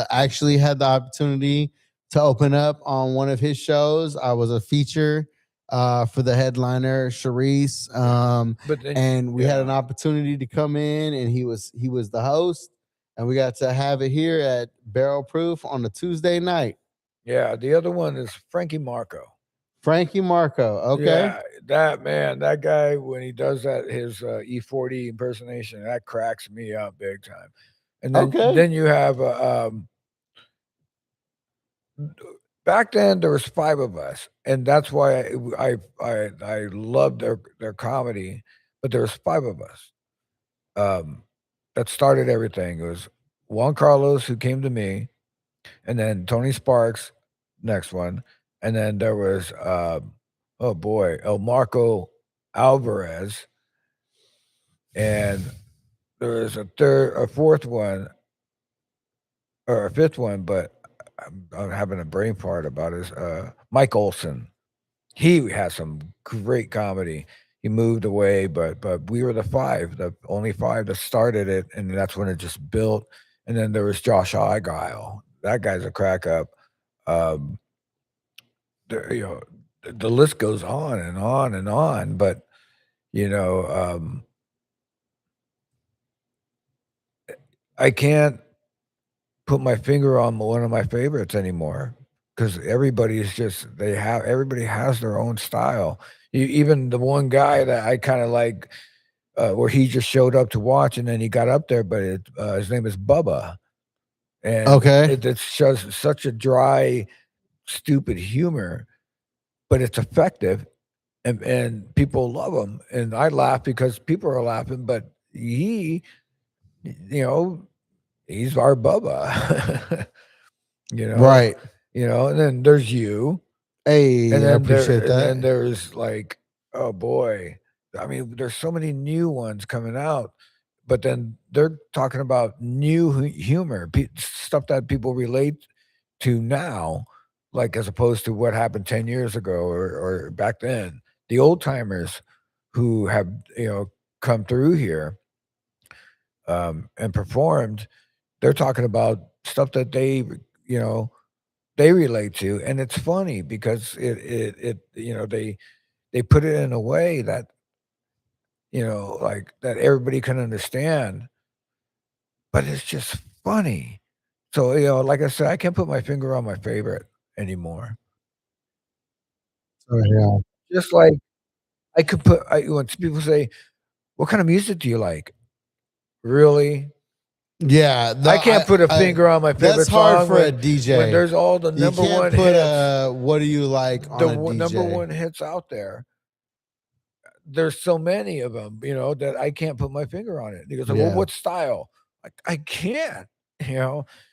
actually had the opportunity to open up on one of his shows. I was a feature for the headliner, Charisse, and we had an opportunity to come in, and he was the host, and we got to have it here at Barrel Proof on a Tuesday night. Yeah, the other one is Frankie Marco. Frankie Marco, okay. Yeah, that guy, when he does that, his E40 impersonation, that cracks me up big time. And then you have back then there was 5 of us, and that's why I loved their comedy. But there was 5 of us that started everything. It was Juan Carlos, who came to me, and then Tony Sparks, next one. And then there was, El Marco Alvarez. And there was a fourth one, or a fifth one, but I'm having a brain fart about it. Mike Olson. He has some great comedy. He moved away, but we were the only 5 that started it, and that's when it just built. And then there was Josh Argyle. That guy's a crack up. The list goes on and on and on, but I can't put my finger on one of my favorites anymore because everybody has their own style. Even the one guy that I kind of like, where he just showed up to watch and then he got up there, but his name is Bubba, and it's just such a dry, stupid humor, but it's effective, and people love him, and I laugh because people are laughing. But he's our Bubba, right? And then there's you, hey, and then I appreciate that. And then there's like, oh boy, I mean, there's so many new ones coming out. But then they're talking about new humor, stuff that people relate to now, like as opposed to what happened 10 years ago or back then. The old timers who have come through here and performed, they're talking about stuff that they relate to, and it's funny because they put it in a way that like that everybody can understand, but it's just funny. So like I said, I can't put my finger on my favorite anymore. yeah. Just like I could put. When people say, "What kind of music do you like?" Really? Yeah, I can't put a finger on my favorite that's hard song for when, a DJ. when there's all the You number can't one put hits. what do you like on The a DJ? number one hits out there. There's so many of them, that I can't put my finger on it. He goes, "Well, what style?" I can't,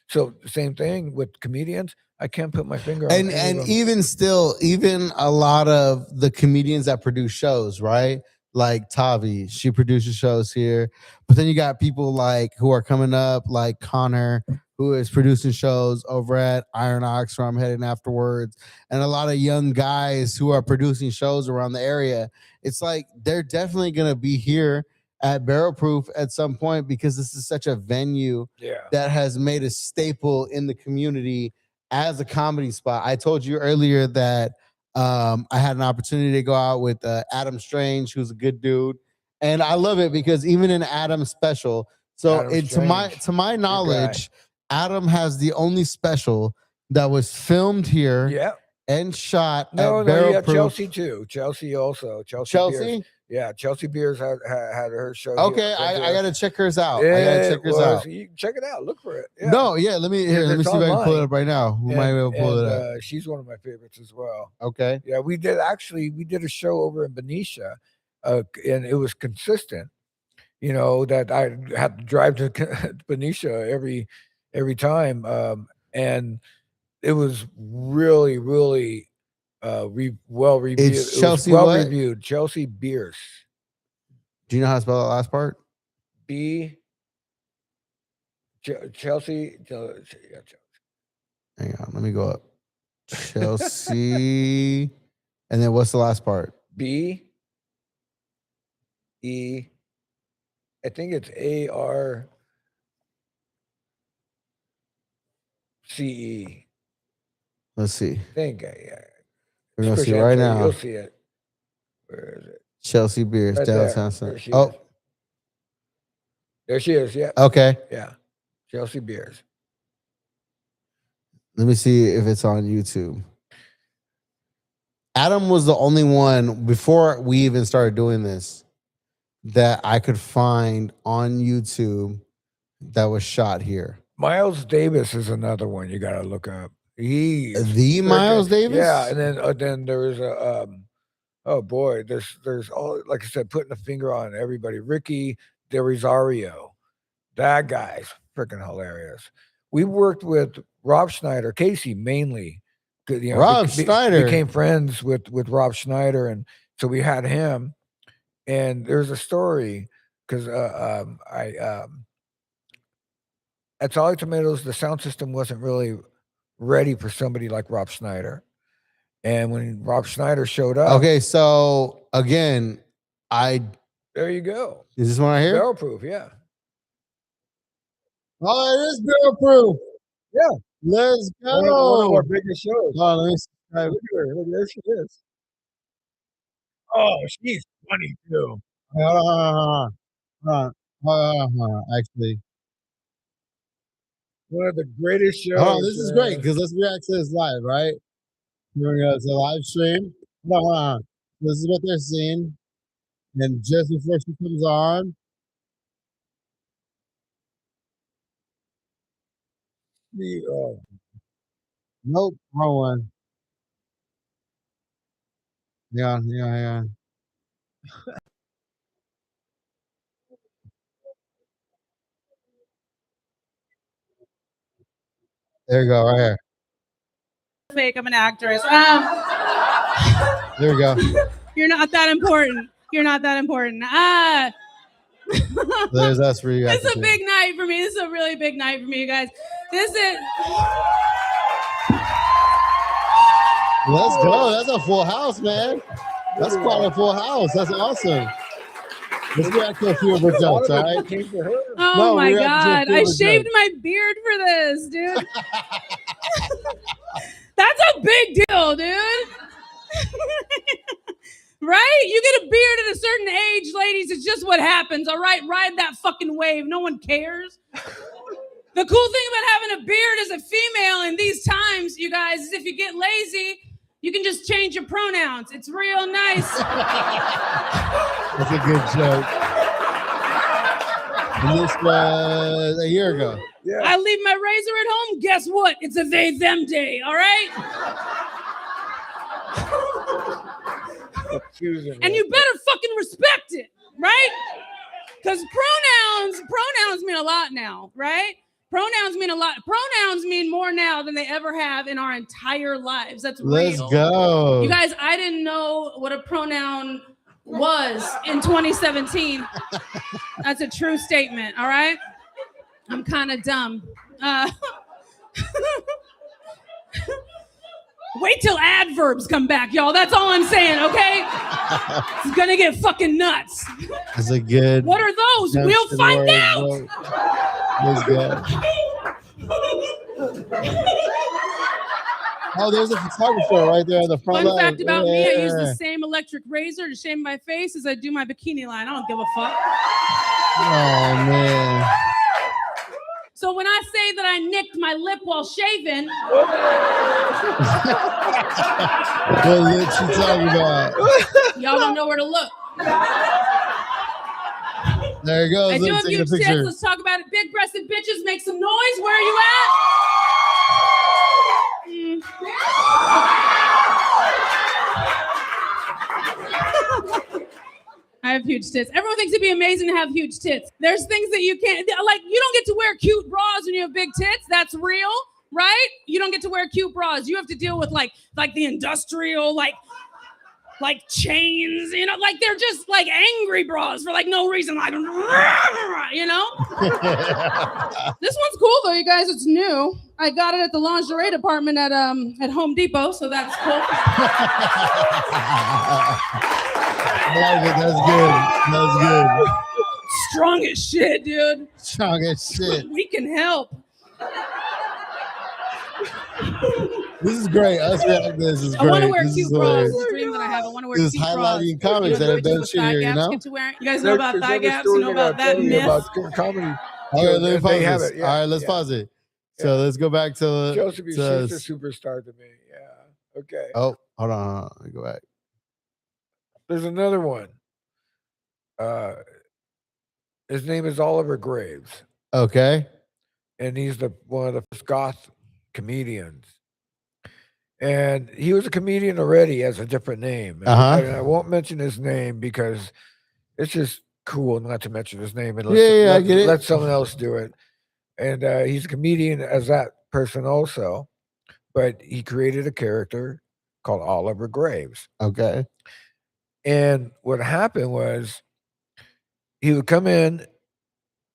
So same thing with comedians. I can't put my finger on any And of them. even still, even a lot of the comedians that produce shows, right? Like Tavi, she produces shows here. But then you got people like who are coming up, like Connor, who is producing shows over at Iron Ox, where I'm heading afterwards, and a lot of young guys who are producing shows around the area. It's like they're definitely gonna be here at Barrel Proof at some point because this is such a venue that has made a staple in the community as a comedy spot. I told you earlier that I had an opportunity to go out with Adam Strange, who's a good dude, and I love it because even in Adam's special, to my knowledge, Adam has the only special that was filmed here and shot at Barrel Proof. Chelsea too. Chelsea also. Chelsea? Beers. Yeah, Chelsea Beers had her show. Okay, I gotta check hers out. Yeah, I gotta check hers out. You can check it out. Look for it. Yeah. No, let me see if I can pull it up right now. We might be able to pull it up. She's one of my favorites as well. Okay. Yeah, we did a show over in Benicia, and it was consistent. That I had to drive to Benicia every time, and it was really, really well reviewed. It's Chelsea. Reviewed. Chelsea Beers. Do you know how to spell that last part? Chelsea. Hang on, let me go up. Chelsea, and then what's the last part? B. E. I think it's ARCE. Let's see. I think we're gonna see it right now. You'll see it. Where is it? Chelsea Beers, right downtown. There she is. Yeah. Okay. Yeah. Chelsea Beers. Let me see if it's on YouTube. Adam was the only one before we even started doing this that I could find on YouTube that was shot here. Miles Davis is another one you got to look up. Miles Davis? Yeah, and then there was a oh boy, there's all, like I said, putting a finger on everybody. Ricky DeRosario, that guy's freaking hilarious. We worked with Rob Schneider, Casey mainly. Rob Schneider became friends with Rob Schneider, and so we had him. And there's a story because at Solid Tomatoes, the sound system wasn't really ready for somebody like Rob Schneider. And when Rob Schneider showed up, okay, so again, there you go. Is this one right here? Barrel Proof, yeah. Oh, it is Barrel Proof. Yeah. Let's go. One of our biggest shows. Oh, let me see. Look at her. Look, there she is. Oh, she's funny too. Actually, one of the greatest shows. Oh, this is great because let's react to this live, right? Here we go. It's a live stream. This is what they're seeing. And just before she comes on, nope, wrong one. Yeah. There you go, right here. Fake, I'm an actress. There we go. You're not that important. You're not that important. There's us for you guys. It's a big night for me. This is a really big night for me, you guys. This is. Let's go. That's a full house, man. That's quite a full house. That's awesome. Let's react to a few of her jokes, all right? Oh my God. I shaved my beard for this, dude. That's a big deal, dude. Right? You get a beard at a certain age, ladies. It's just what happens, all right? Ride that fucking wave. No one cares. The cool thing about having a beard as a female in these times, you guys, is if you get lazy, You can just change your pronouns. It's real nice. That's a good joke. And this was a year ago. Yeah. I leave my razor at home. Guess what? It's a they them day. All right. And you better fucking respect it, right? Because pronouns mean a lot now, right? Pronouns mean a lot. Pronouns mean more now than they ever have in our entire lives. That's Let's real. go. You guys, I didn't know what a pronoun was in 2017. That's a true statement, all right? I'm kind of dumb. Wait till adverbs come back, y'all. That's all I'm saying, okay? It's gonna get fucking nuts. That's a good. What are those? We'll find out. That's good. Oh, there's a photographer right there in the front. Fun fact about me, I use the same electric razor to shave my face as I do my bikini line. I don't give a fuck. Oh, man. So when I say that I nicked my lip while shaving, What lip you talking about? y'all don't know where to look. There it goes. I do Let's have take a huge tits. picture. Let's talk about it. Big-breasted bitches, make some noise. Where are you at? I have huge tits. Everyone thinks it'd be amazing to have huge tits. There's things that you can't, like, you don't get to wear cute bras when you have big tits. That's real, right? You don't get to wear cute bras. You have to deal with like the industrial, like chains, you know, like they're just like angry bras for like no reason, like, you know? This one's cool though, you guys. It's new. I got it at the lingerie department at Home Depot, so that's cool. I like it. That's good. That's good. Strong as shit, dude. Strong as shit. We can help. This is great. Us react this is great. I want to wear This cute is bras. hilarious. It's a dream that I have. I want to wear This is cute bras. highlighting comics that have done shit here, you know? You guys know about thigh gaps? You know about that myth? About comedy. All right, let me pause They have this. it, yeah, All right, let's yeah. pause it. So let's go back to Joseph, she's to- a superstar to me. Yeah. Okay. Oh, hold on. Let me go back. There's another one. His name is Oliver Graves, Okay. and he's one of the first goth comedians. And he was a comedian already as a different name. And I won't mention his name because it's just cool not to mention his name and I get it. let someone else do it. And he's a comedian as that person also, but he created a character called Oliver Graves. Okay. And what happened was he would come in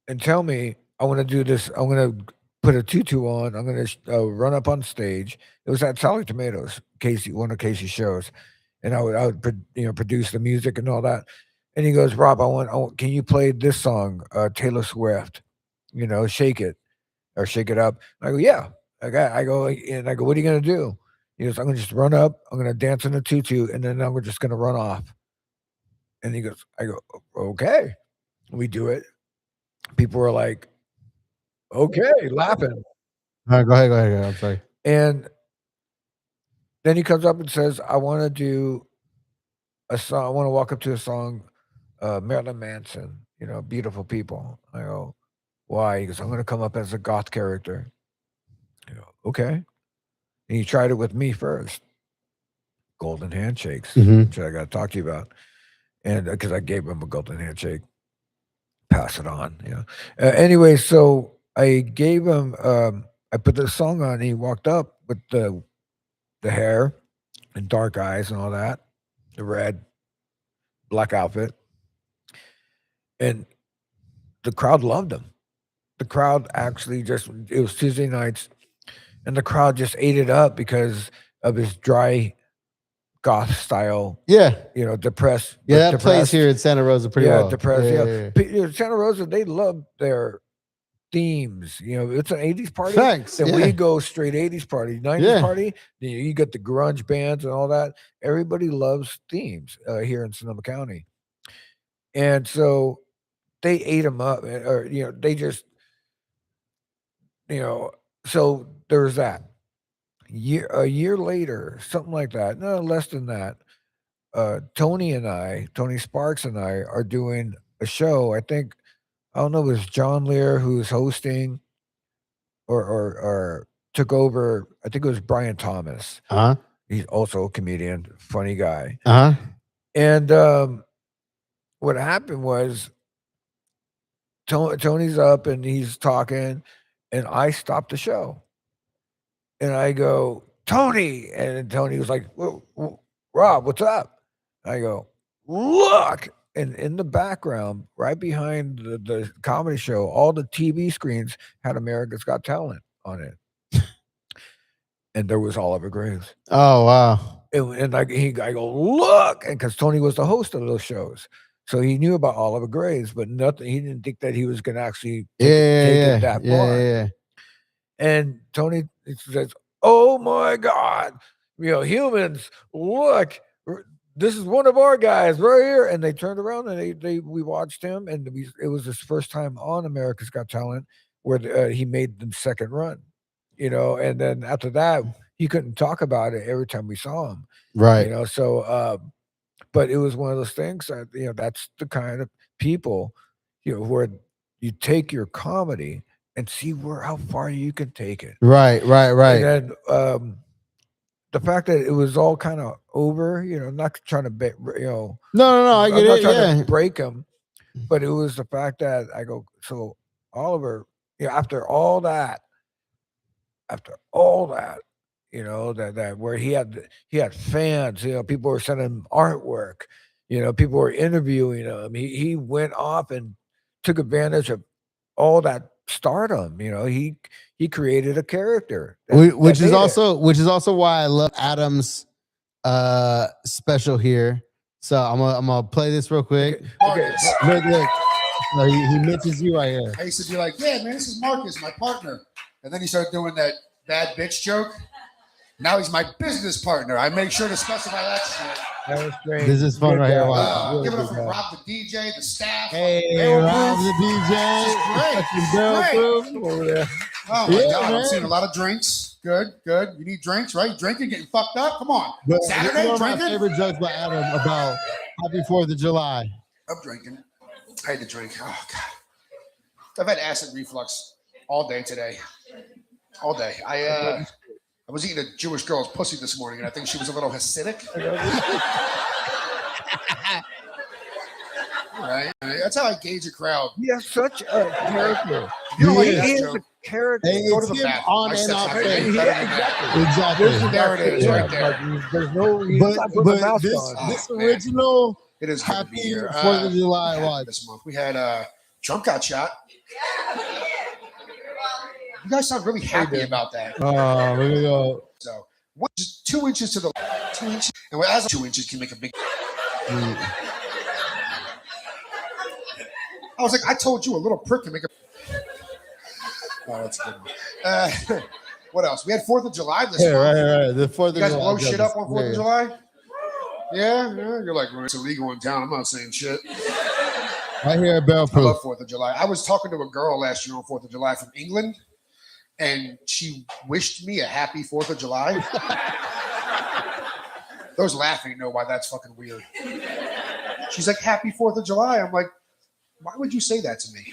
and tell me, I want to do this. I'm going to put a tutu on. I'm going to run up on stage. It was at Solid Tomatoes, one of Casey's shows. And I would produce the music and all that. And he goes, Rob, I want can you play this song, Taylor Swift, Shake It or Shake It Up? I go, yeah. I go, what are you going to do? He goes, I'm going to just run up. I'm going to dance in a tutu. And then we're just going to run off. And I go, okay. We do it. People were like, okay, laughing. All right, go ahead. I'm sorry. And then he comes up and says, I want to do a song. I want to walk up to a song, Marilyn Manson, Beautiful People. I go, why? He goes, I'm going to come up as a goth character. I go, okay. And he tried it with me first. Golden handshakes, which I got to talk to you about. And because I gave him a golden handshake. Pass it on, anyway, so I gave him I put the song on and he walked up with the hair and dark eyes and all that, the red black outfit, and the crowd loved him. The crowd actually it was Tuesday nights, and the crowd just ate it up because of his dry goth style, depressed. Yeah, that depressed. plays here in Santa Rosa pretty well. Depressed. Yeah. Santa Rosa, they love their themes. It's an 80s party. Thanks. And we go straight 80s party, 90s party. You get the grunge bands and all that. Everybody loves themes here in Sonoma County. And so they ate them up, or they just, so there was that. a year later, something like that, no less than that, Tony Sparks and I are doing a show. I don't know, it was John Lear who's hosting or took over. I think it was Brian Thomas. He's also a comedian, funny guy. And what happened was Tony's up and he's talking, and I stopped the show. And I go, Tony. And Tony was like, Rob, what's up? I go, look. And in the background, right behind the comedy show, all the TV screens had America's Got Talent on it. And there was Oliver Graves. Oh, wow. And I go, look. And because Tony was the host of those shows. So he knew about Oliver Graves, but nothing. He didn't think that he was going to actually take it that far. Yeah. And Tony says, oh my God, humans, look, this is one of our guys right here. And they turned around and we watched him, and it was his first time on America's Got Talent where he made the second run, and then after that, he couldn't talk about it every time we saw him. Right. So, but it was one of those things that, that's the kind of people, where you take your comedy and see how far you can take it. Right. And then the fact that it was all kind of over, not trying to, No, I get it. I'm not trying to break him, but it was the fact that I go, so Oliver, after all that, that where he had fans, people were sending him artwork, people were interviewing him. He went off and took advantage of all that stardom. He created a character, which is also why I love Adam's special here. So I'm gonna play this real quick. Okay. Look. No, he mentions you right here. I used to be like, yeah, man, this is Marcus, my partner. And then he started doing that bad bitch joke. Now he's my business partner. I make sure to specify that shit. That was great. This is fun right here. Wow. Give it up for Rob the DJ, the staff. Hey, Rob the DJ. Great. Over there. Oh my God, I'm seeing a lot of drinks. Good. You need drinks, right? Drinking, getting fucked up. Come on. But Saturday, one of my drinking. favorite jokes by Adam about Happy 4th of July. I'm drinking. I had to drink. Oh God. I've had acid reflux all day today. All day. I was eating a Jewish girl's pussy this morning, and I think she was a little Hasidic. Right? That's how I gauge a crowd. He has such a character. You know what? He is a character. Hey, Go to the bathroom. on and off stage. Exactly. There it is, right there. There's no. But this original it is good to be Happy here. 4th of July watch. This month we had Trump got shot. You guys sound really happy about that. Oh, here we go. So 2 inches to the 2 inches, and as 2 inches can make a big. I was like, I told you a little prick can make a. Oh, that's a good one. What else? We had 4th of July this month. Right. The 4th of You guys July. blow shit up on 4th of July? Yeah. You're like, well, it's illegal in town. I'm not saying shit. Right here at Barrel I Proof. love 4th of July. I was talking to a girl last year on 4th of July from England, and she wished me a happy 4th of July. Those laughing know why that's fucking weird. She's like, happy 4th of July. I'm like, why would you say that to me?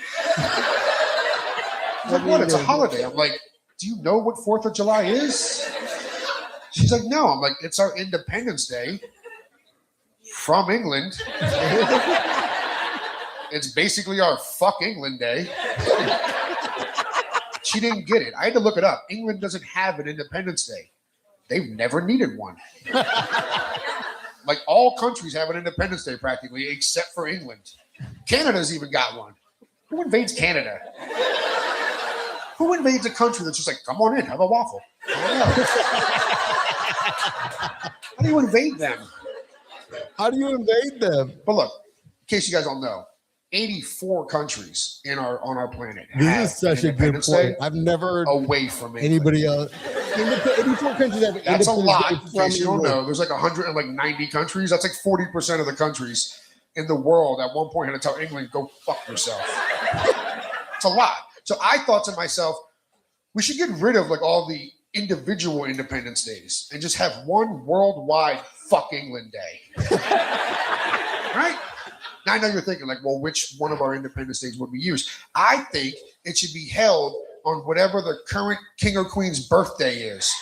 She's like, what? It's a holiday. I'm like, do you know what 4th of July is? She's like, no. I'm like, it's our Independence Day from England. It's basically our fuck England day. She didn't get it. I had to look it up. England doesn't have an Independence Day. They've never needed one. Like all countries have an Independence Day practically, except for England. Canada's even got one. Who invades Canada? Who invades a country that's just like, come on in, have a waffle? How do you invade them? How do you invade them? But look, in case you guys don't know, 84 countries on our planet. This is such a good point. I've never heard away from anybody else. 84 countries have That's a lot. In from case you don't England. know, there's like 190 countries. That's like 40% of the countries in the world at one point had to tell England, go fuck yourself. It's a lot. So I thought to myself, we should get rid of like all the individual Independence Days and just have one worldwide fuck England Day. Right? Now I know you're thinking like, well, which one of our Independence Days would we use? I think it should be held on whatever the current king or queen's birthday is.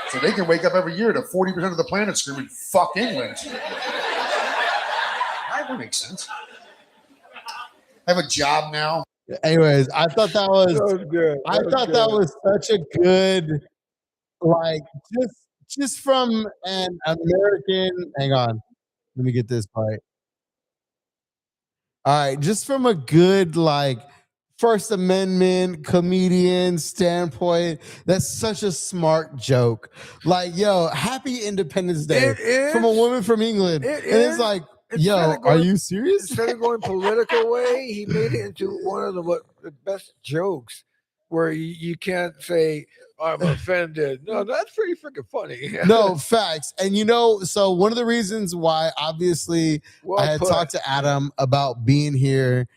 So they can wake up every year to 40% of the planet screaming, fuck England. That makes sense. I have a job now. Anyways, I thought that was good. I thought that was such a good, like, just from an American. Hang on, let me get this part. All right, just from a good, like, First Amendment comedian standpoint, that's such a smart joke. Like, yo, happy Independence Day from a woman from England. It's like, yo, are you serious? Instead of going political way, he made it into one of the best jokes where you can't say, I'm offended. No, that's pretty freaking funny. No, facts. And so one of the reasons why, obviously, I had talked to Adam about being here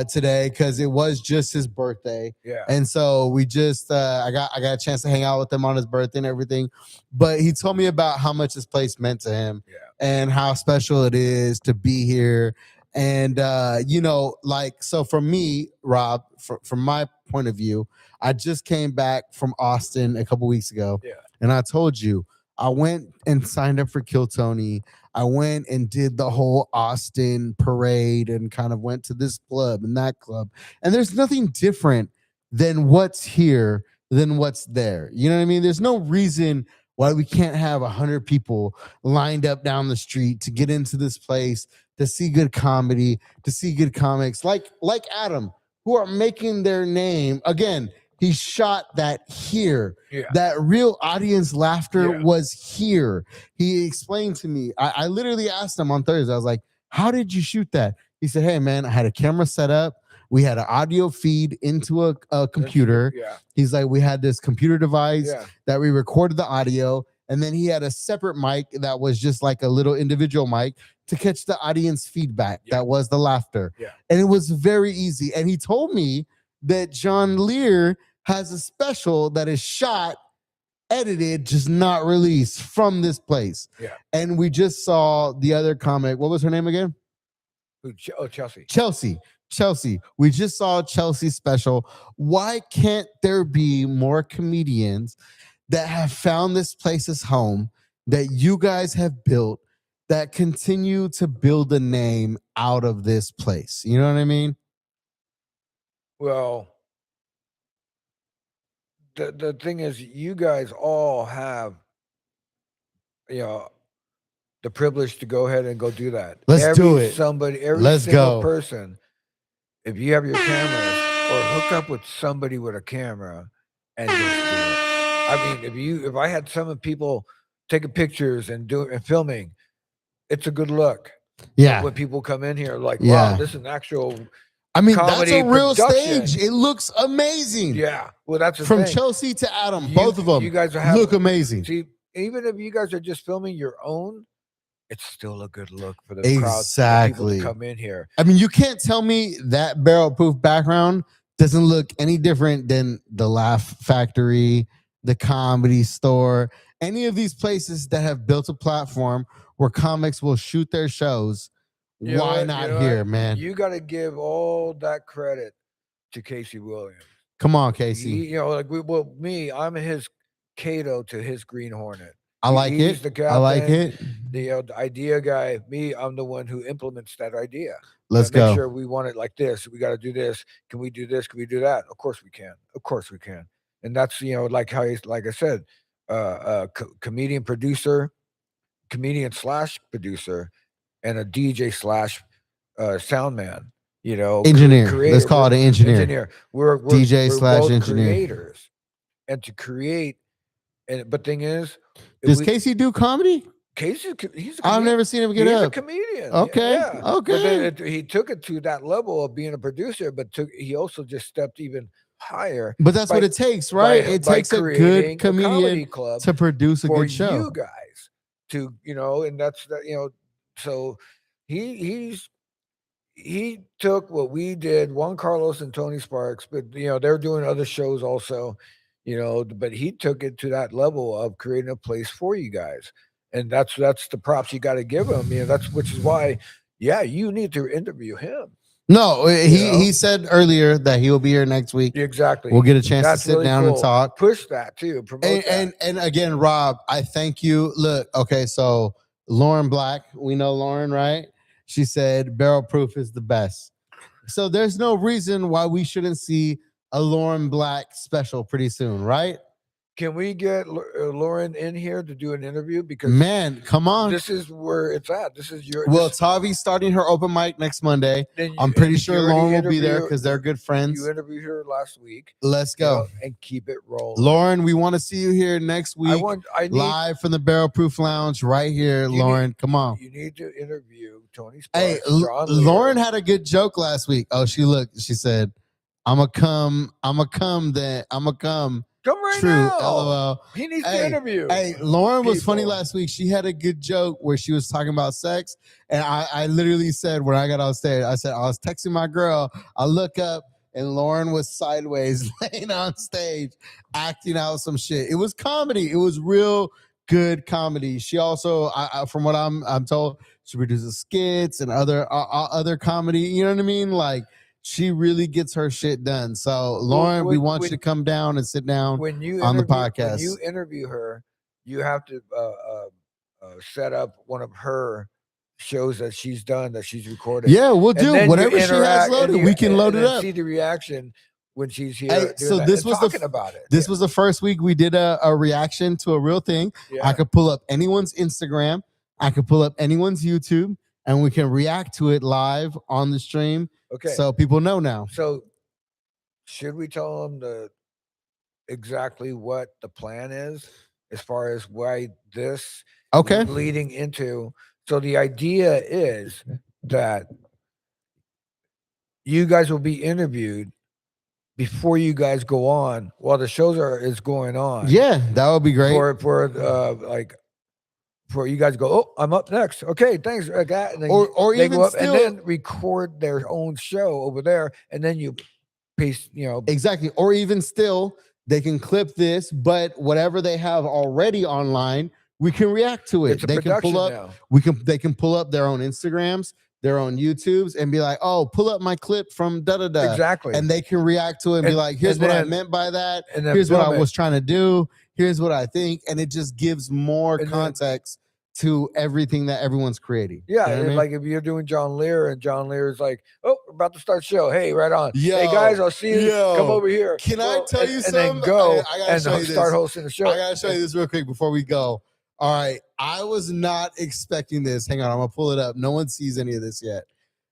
today, because it was just his birthday. Yeah. And so we just I got a chance to hang out with him on his birthday and everything. But he told me about how much this place meant to him and how special it is to be here. And so for me, Rob, from my point of view, I just came back from Austin a couple weeks ago. Yeah. And I told you, I went and signed up for Kill Tony. I went and did the whole Austin parade and kind of went to this club and that club. And there's nothing different than what's here than what's there. You know what I mean? There's no reason why we can't have 100 people lined up down the street to get into this place, to see good comedy, to see good comics like Adam, who are making their name. Again, he shot that here. Yeah. That real audience laughter was here. He explained to me. I literally asked him on Thursday. I was like, how did you shoot that? He said, hey, man, I had a camera set up. We had an audio feed into a computer. Yeah. He's like, we had this computer device that we recorded the audio. And then he had a separate mic that was just like a little individual mic to catch the audience feedback. That was the laughter. Yeah. And it was very easy. And he told me that John Lear has a special that is shot, edited, just not released from this place. Yeah. And we just saw the other comic. What was her name again? Oh, Chelsea. Chelsea. We just saw Chelsea's special. Why can't there be more comedians that have found this place as home, that you guys have built, that continue to build a name out of this place? You know what I mean? Well, the thing is, you guys all have, the privilege to go ahead and go do that. Let's do it. Every single person, if you have your cameras, or hook up with somebody with a camera and just do it. I mean, if I had some people taking pictures and filming, it's a good look. Yeah. When people come in here, like, wow, this is an actual. I mean, that's a real production. stage. It looks amazing. Yeah. Well, that's the from thing. Chelsea to Adam, both of them. You guys look amazing. See, even if you guys are just filming your own, it's still a good look for the crowd. For people to come in here. I mean, you can't tell me that barrel proof background doesn't look any different than the Laugh Factory, the Comedy Store, any of these places that have built a platform where comics will shoot their shows. Why not here, man? You got to give all that credit to Casey Williams. Come on, Casey. I'm his Cato to his Green Hornet. I like He's it. The captain, I like it. The idea guy. I'm the one who implements that idea. Let's go. Make sure we want it like this. We got to do this. Can we do this? Can we do that? Of course we can. Of course we can. And that's like how he's, like I said, comedian slash producer, and a DJ slash sound man. Engineer. Creator. Let's call it an engineer. We're DJ slash both engineer. Creators, and to create. But thing is, does Casey do comedy? Casey, he's. I've never seen him get up. He's a comedian. Okay. Yeah. Okay. But then he took it to that level of being a producer, but he also just stepped even higher. But that's what it takes, right? It takes a good comedian to produce a good show. For you guys to, and that's that, so he took what we did, Juan Carlos and Tony Sparks, but they're doing other shows also. you know, but he took it to that level of creating a place for you guys. And that's the props you got to give him. You know, which is why, yeah, you need to interview him. No, he said earlier that he will be here next week. Exactly. We'll get a chance to sit down and talk. Push that too. Promote that. And again, Rob, I thank you. Look, okay, so Lauren Black, we know Lauren, right? She said Barrel Proof is the best. So there's no reason why we shouldn't see a Lauren Black special pretty soon, right? Can we get Lauren in here to do an interview? Because man, come on, this is where it's at. This is your. Well, Tavi's starting her open mic next Monday. I'm pretty sure Lauren will be there because they're good friends. You interviewed her last week. Let's go and keep it rolling. Lauren, we want to see you here next week. I need, live from the Barrel Proof Lounge right here. Lauren, come on. You need to interview Tony Sparks. Hey, Lauren had a good joke last week. Oh, she said, "I'ma come. Come right True, now. LOL. He needs to interview. Hey, Lauren was funny last week. She had a good joke where she was talking about sex. And I literally said, when I got on stage, I said, I was texting my girl. I look up and Lauren was sideways laying on stage, acting out some shit. It was comedy. It was real good comedy. She also, from what I'm told, she produces skits and other comedy. You know what I mean? Like, she really gets her shit done. So, Lauren, we want you to come down and sit down on the podcast. When you interview her, you have to set up one of her shows that she's done, that she's recorded. Yeah, we'll do whatever she has loaded. We can load it up. See the reaction when she's here. Hey, so this was about it. This was the first week we did a reaction to a real thing. Yeah. I could pull up anyone's Instagram. I could pull up anyone's YouTube, and we can react to it live on the stream. Okay. So people know now. So should we tell them exactly what the plan is as far as why this leading into? So the idea is that you guys will be interviewed before you guys go on while the shows is going on. Yeah, that would be great. For you guys go, oh, I'm up next. Okay, thanks. And then or they even go up still, and then record their own show over there, and then you paste, exactly. Or even still, they can clip this, but whatever they have already online, we can react to it. They can pull up. Now. They can pull up their own Instagrams, their own YouTubes, and be like, oh, pull up my clip from da da da. Exactly. And they can react to it and be like, here's what I meant by that. And here's what I was trying to do. Here's what I think, and it just gives more context to everything that everyone's creating. Yeah, you know like if you're doing John Lear and John Lear is like, oh, we're about to start show. Hey, right on. Hey guys, I'll see you. Come over here. Can I tell you something? And then go and start hosting the show. I gotta show you this real quick before we go. All right, I was not expecting this. Hang on, I'm gonna pull it up. No one sees any of this yet.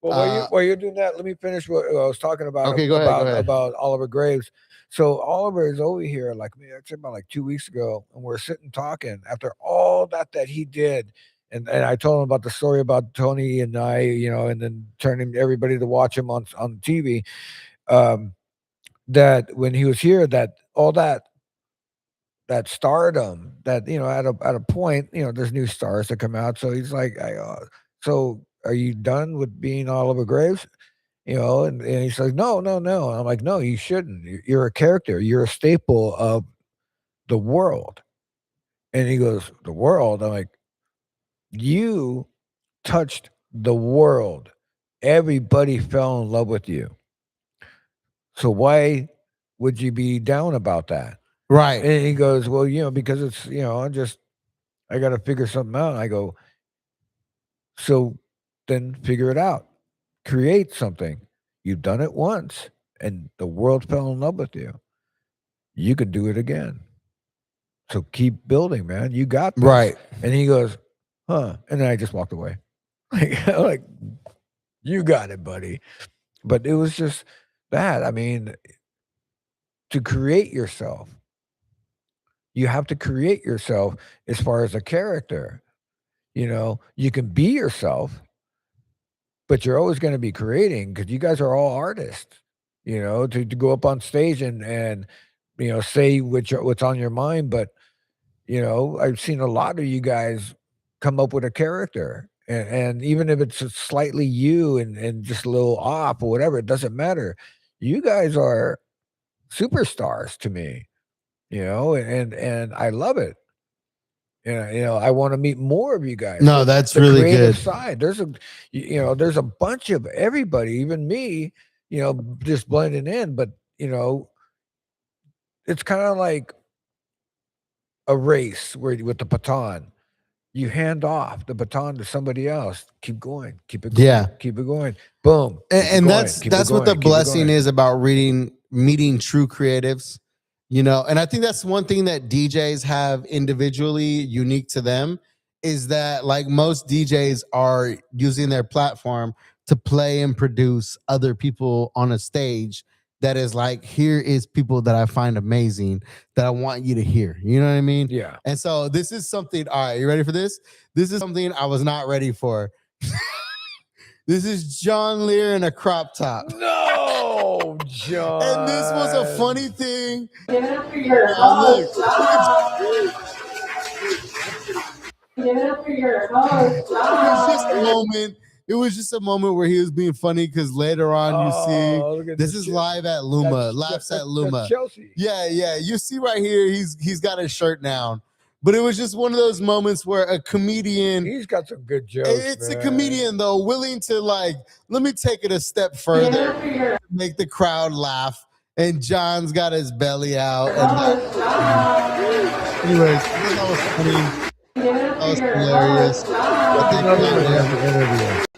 Well, while you're doing that, let me finish what I was talking about. Okay, go ahead. About Oliver Graves. So Oliver is over here, actually about 2 weeks ago, and we're sitting talking after all that he did. And I told him about the story about Tony and I, and then turning everybody to watch him on TV. That when he was here, that all that stardom, that at a point, there's new stars that come out. So he's like, so are you done with being Oliver Graves? And he's like, no. I'm like, no, you shouldn't. You're a character. You're a staple of the world. And he goes, the world? I'm like, you touched the world. Everybody fell in love with you. So why would you be down about that? Right. And he goes, well, because it's, I got to figure something out. I go, so then figure it out. Create something. You've done it once and the world fell in love with you. You could do it again. So keep building, man. You got this. Right. And he goes, huh. And then I just walked away. Like, you got it, buddy. But it was just that. I mean, to create yourself, you have to create yourself as far as a character. You can be yourself, but you're always going to be creating because you guys are all artists, to go up on stage and say what's on your mind. But, I've seen a lot of you guys come up with a character and even if it's slightly you and just a little off or whatever, it doesn't matter. You guys are superstars to me. you know, and I love it. I want to meet more of you guys. No, that's the really creative good. side. There's a bunch of everybody, even me, just blending in. But it's kind of like a race where with the baton, you hand off the baton to somebody else. Keep going, keep it going, Yeah. keep it going. Boom, And that's what the blessing is about meeting true creatives, and I think that's one thing that DJs have individually unique to them is that like most DJs are using their platform to play and produce other people on a stage that is like, here is people that I find amazing that I want you to hear. You know what I mean? Yeah. And so this is something, all right, you ready for this? This is something I was not ready for. This is John Lear in a crop top. No, John. And this was a funny thing. Give it up for your Look. host, John. Give it up for your host, John. It was just a moment where he was being funny because later on you see this is live at Luma, Laughs at Luma. That's Chelsea. Yeah. You see right here, he's got his shirt down. But it was just one of those moments where a comedian, he's got some good jokes. It's a comedian though, willing to like, let me take it a step further, to make the crowd laugh. And John's got his belly out. Anyways, that was funny. That was hilarious.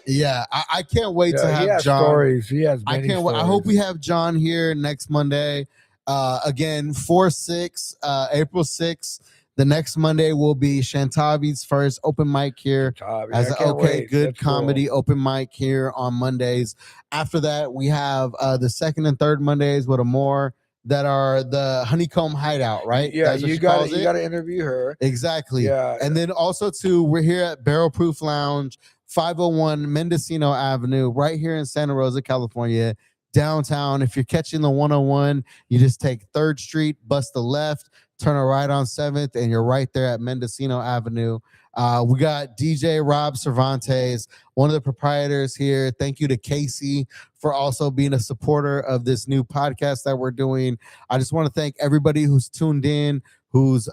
Yeah, I can't wait to have John. Stories. He has many I can't wait. I hope we have John here next Monday. Again, April 6th. The next Monday will be Shantavi's first open mic here as an OK Good Comedy open mic here on Mondays. After that, we have the second and third Mondays with Amore that are the Honeycomb Hideout, right? Yeah, you got to interview her. Exactly. Yeah. And then also too, we're here at Barrel Proof Lounge, 501 Mendocino Avenue, right here in Santa Rosa, California, downtown. If you're catching the 101, you just take 3rd Street, bust the left, turn a right on 7th, and you're right there at Mendocino Avenue. We got DJ Rob Cervantes, one of the proprietors here. Thank you to Casey for also being a supporter of this new podcast that we're doing. I just want to thank everybody who's tuned in, who's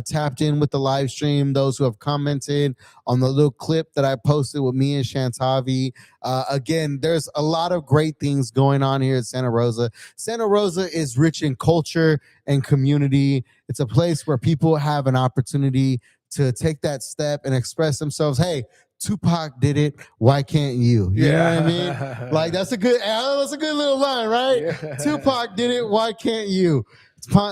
tapped in with the live stream, those who have commented on the little clip that I posted with me and Shantavi. Again, there's a lot of great things going on here at Santa Rosa. Santa Rosa is rich in culture and community. It's a place where people have an opportunity to take that step and express themselves. Hey, Tupac did it. Why can't you? You know what I mean? Like that's a good little line, right? Yeah. Tupac did it. Why can't you?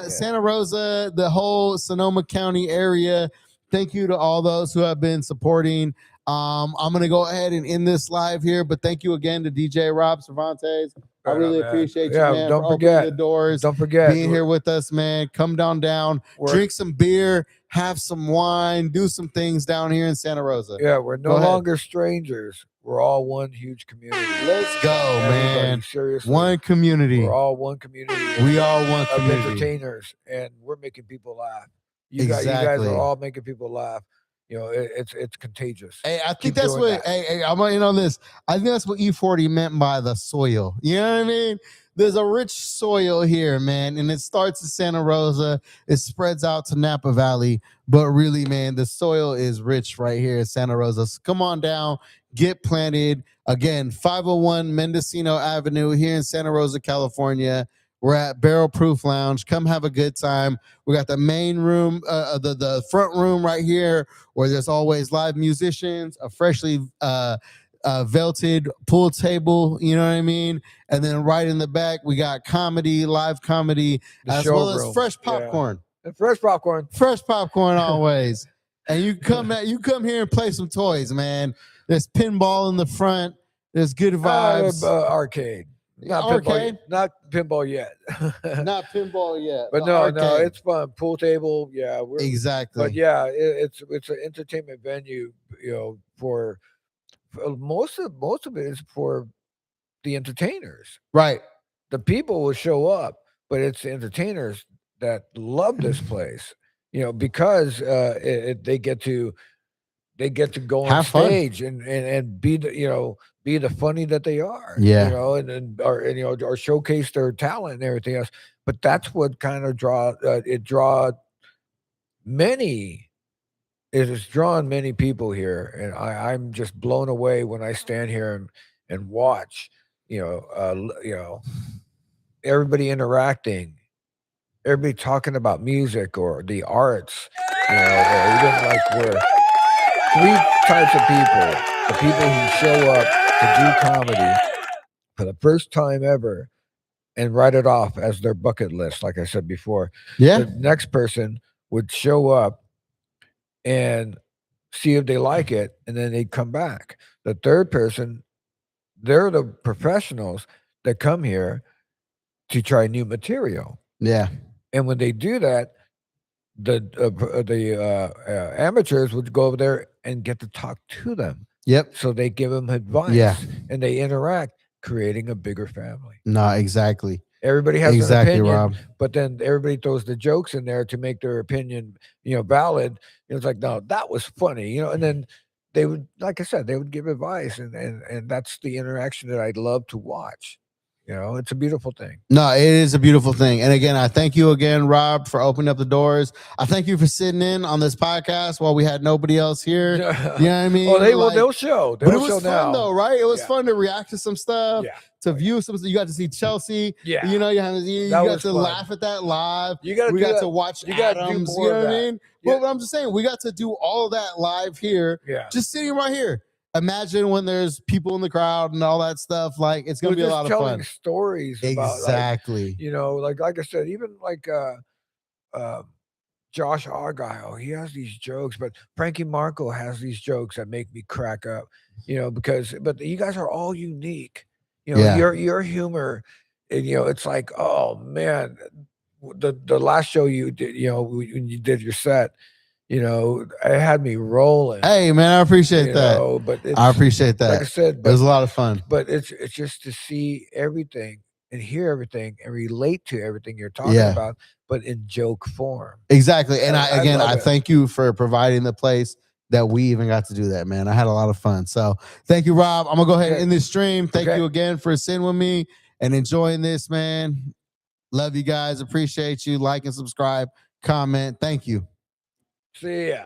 Santa Rosa, the whole Sonoma County area. Thank you to all those who have been supporting. I'm going to go ahead and end this live here, but thank you again to DJ Rob Cervantes. I really appreciate you, man, for opening the doors. Don't forget being here with us, man. Come down, drink some beer, have some wine, do some things down here in Santa Rosa. Yeah, we're no longer strangers. We're all one huge community. Let's go, man. Seriously, one community. We're all one community. We are one community. Entertainers, and we're making people laugh. You guys are all making people laugh. It's contagious. Hey, I think that's what. Hey, I'm in on this. I think that's what E40 meant by the soil. You know what I mean? There's a rich soil here, man, and it starts in Santa Rosa. It spreads out to Napa Valley, but really, man, the soil is rich right here in Santa Rosa. So come on down, get planted. Again, 501 Mendocino Avenue here in Santa Rosa, California. We're at Barrel Proof Lounge. Come have a good time. We got the main room, the front room right here, where there's always live musicians, a freshly velted pool table, you know what I mean? And then right in the back, we got comedy, live comedy, as well as fresh popcorn. Yeah. Fresh popcorn. Fresh popcorn always. And you come here and play some toys, man. There's pinball in the front. There's good vibes. Arcade. Not pinball yet. Not pinball yet. But no, it's fun. Pool table, yeah. Exactly. But yeah, it's an entertainment venue, for most of it is for the entertainers. Right. The people will show up, but it's the entertainers that love this place, because they get to go on stage and be the funny that they are, yeah, or showcase their talent and everything else. but that's what kind of it has drawn many people here, and I'm just blown away when I stand here and watch, everybody interacting, everybody talking about music or the arts, or even like we're three types of people: the people who show up to do comedy for the first time ever and write it off as their bucket list, like I said before. Yeah. The next person would show up and see if they like it, and then they'd come back. The third person, they're the professionals that come here to try new material. Yeah. And when they do that, the amateurs would go over there and get to talk to them. Yep. So they give them advice. Yeah. And they interact, creating a bigger family. No, exactly. Everybody has Exactly, an opinion, Rob. but then everybody throws the jokes in there to make their opinion, valid. It's like, no, that was funny, and then they would, like I said, they would give advice, and that's the interaction that I'd love to watch. It's a beautiful thing. No, it is a beautiful thing. And again, I thank you again, Rob, for opening up the doors. I thank you for sitting in on this podcast while we had nobody else here. You know what I mean? Oh, they'll show. But it was fun though, right? It was fun to react to some stuff. Yeah. To view some, you got to see Chelsea. Yeah. You got to laugh at that live. We got to watch Adams. You know what I mean? Yeah. But I'm just saying, we got to do all of that live here. Yeah. Just sitting right here. Imagine when there's people in the crowd and all that stuff. Like, it's gonna be a lot of fun. Stories about, exactly. like I said, even like Josh Argyle, he has these jokes, but Frankie Marco has these jokes that make me crack up. But you guys are all unique. Your humor, and, it's like, oh man, the last show you did, when you did your set, it had me rolling. Hey man, I appreciate that. But I appreciate that. Like I said, it was a lot of fun. But it's just to see everything and hear everything and relate to everything you're talking about, but in joke form. Exactly. And I it. Thank you for providing the place that we even got to do that, man. I had a lot of fun. So thank you, Rob. I'm gonna go ahead and end this stream. Thank you again for sitting with me and enjoying this, man. Love you guys. Appreciate you. Like and subscribe, comment. Thank you. See ya.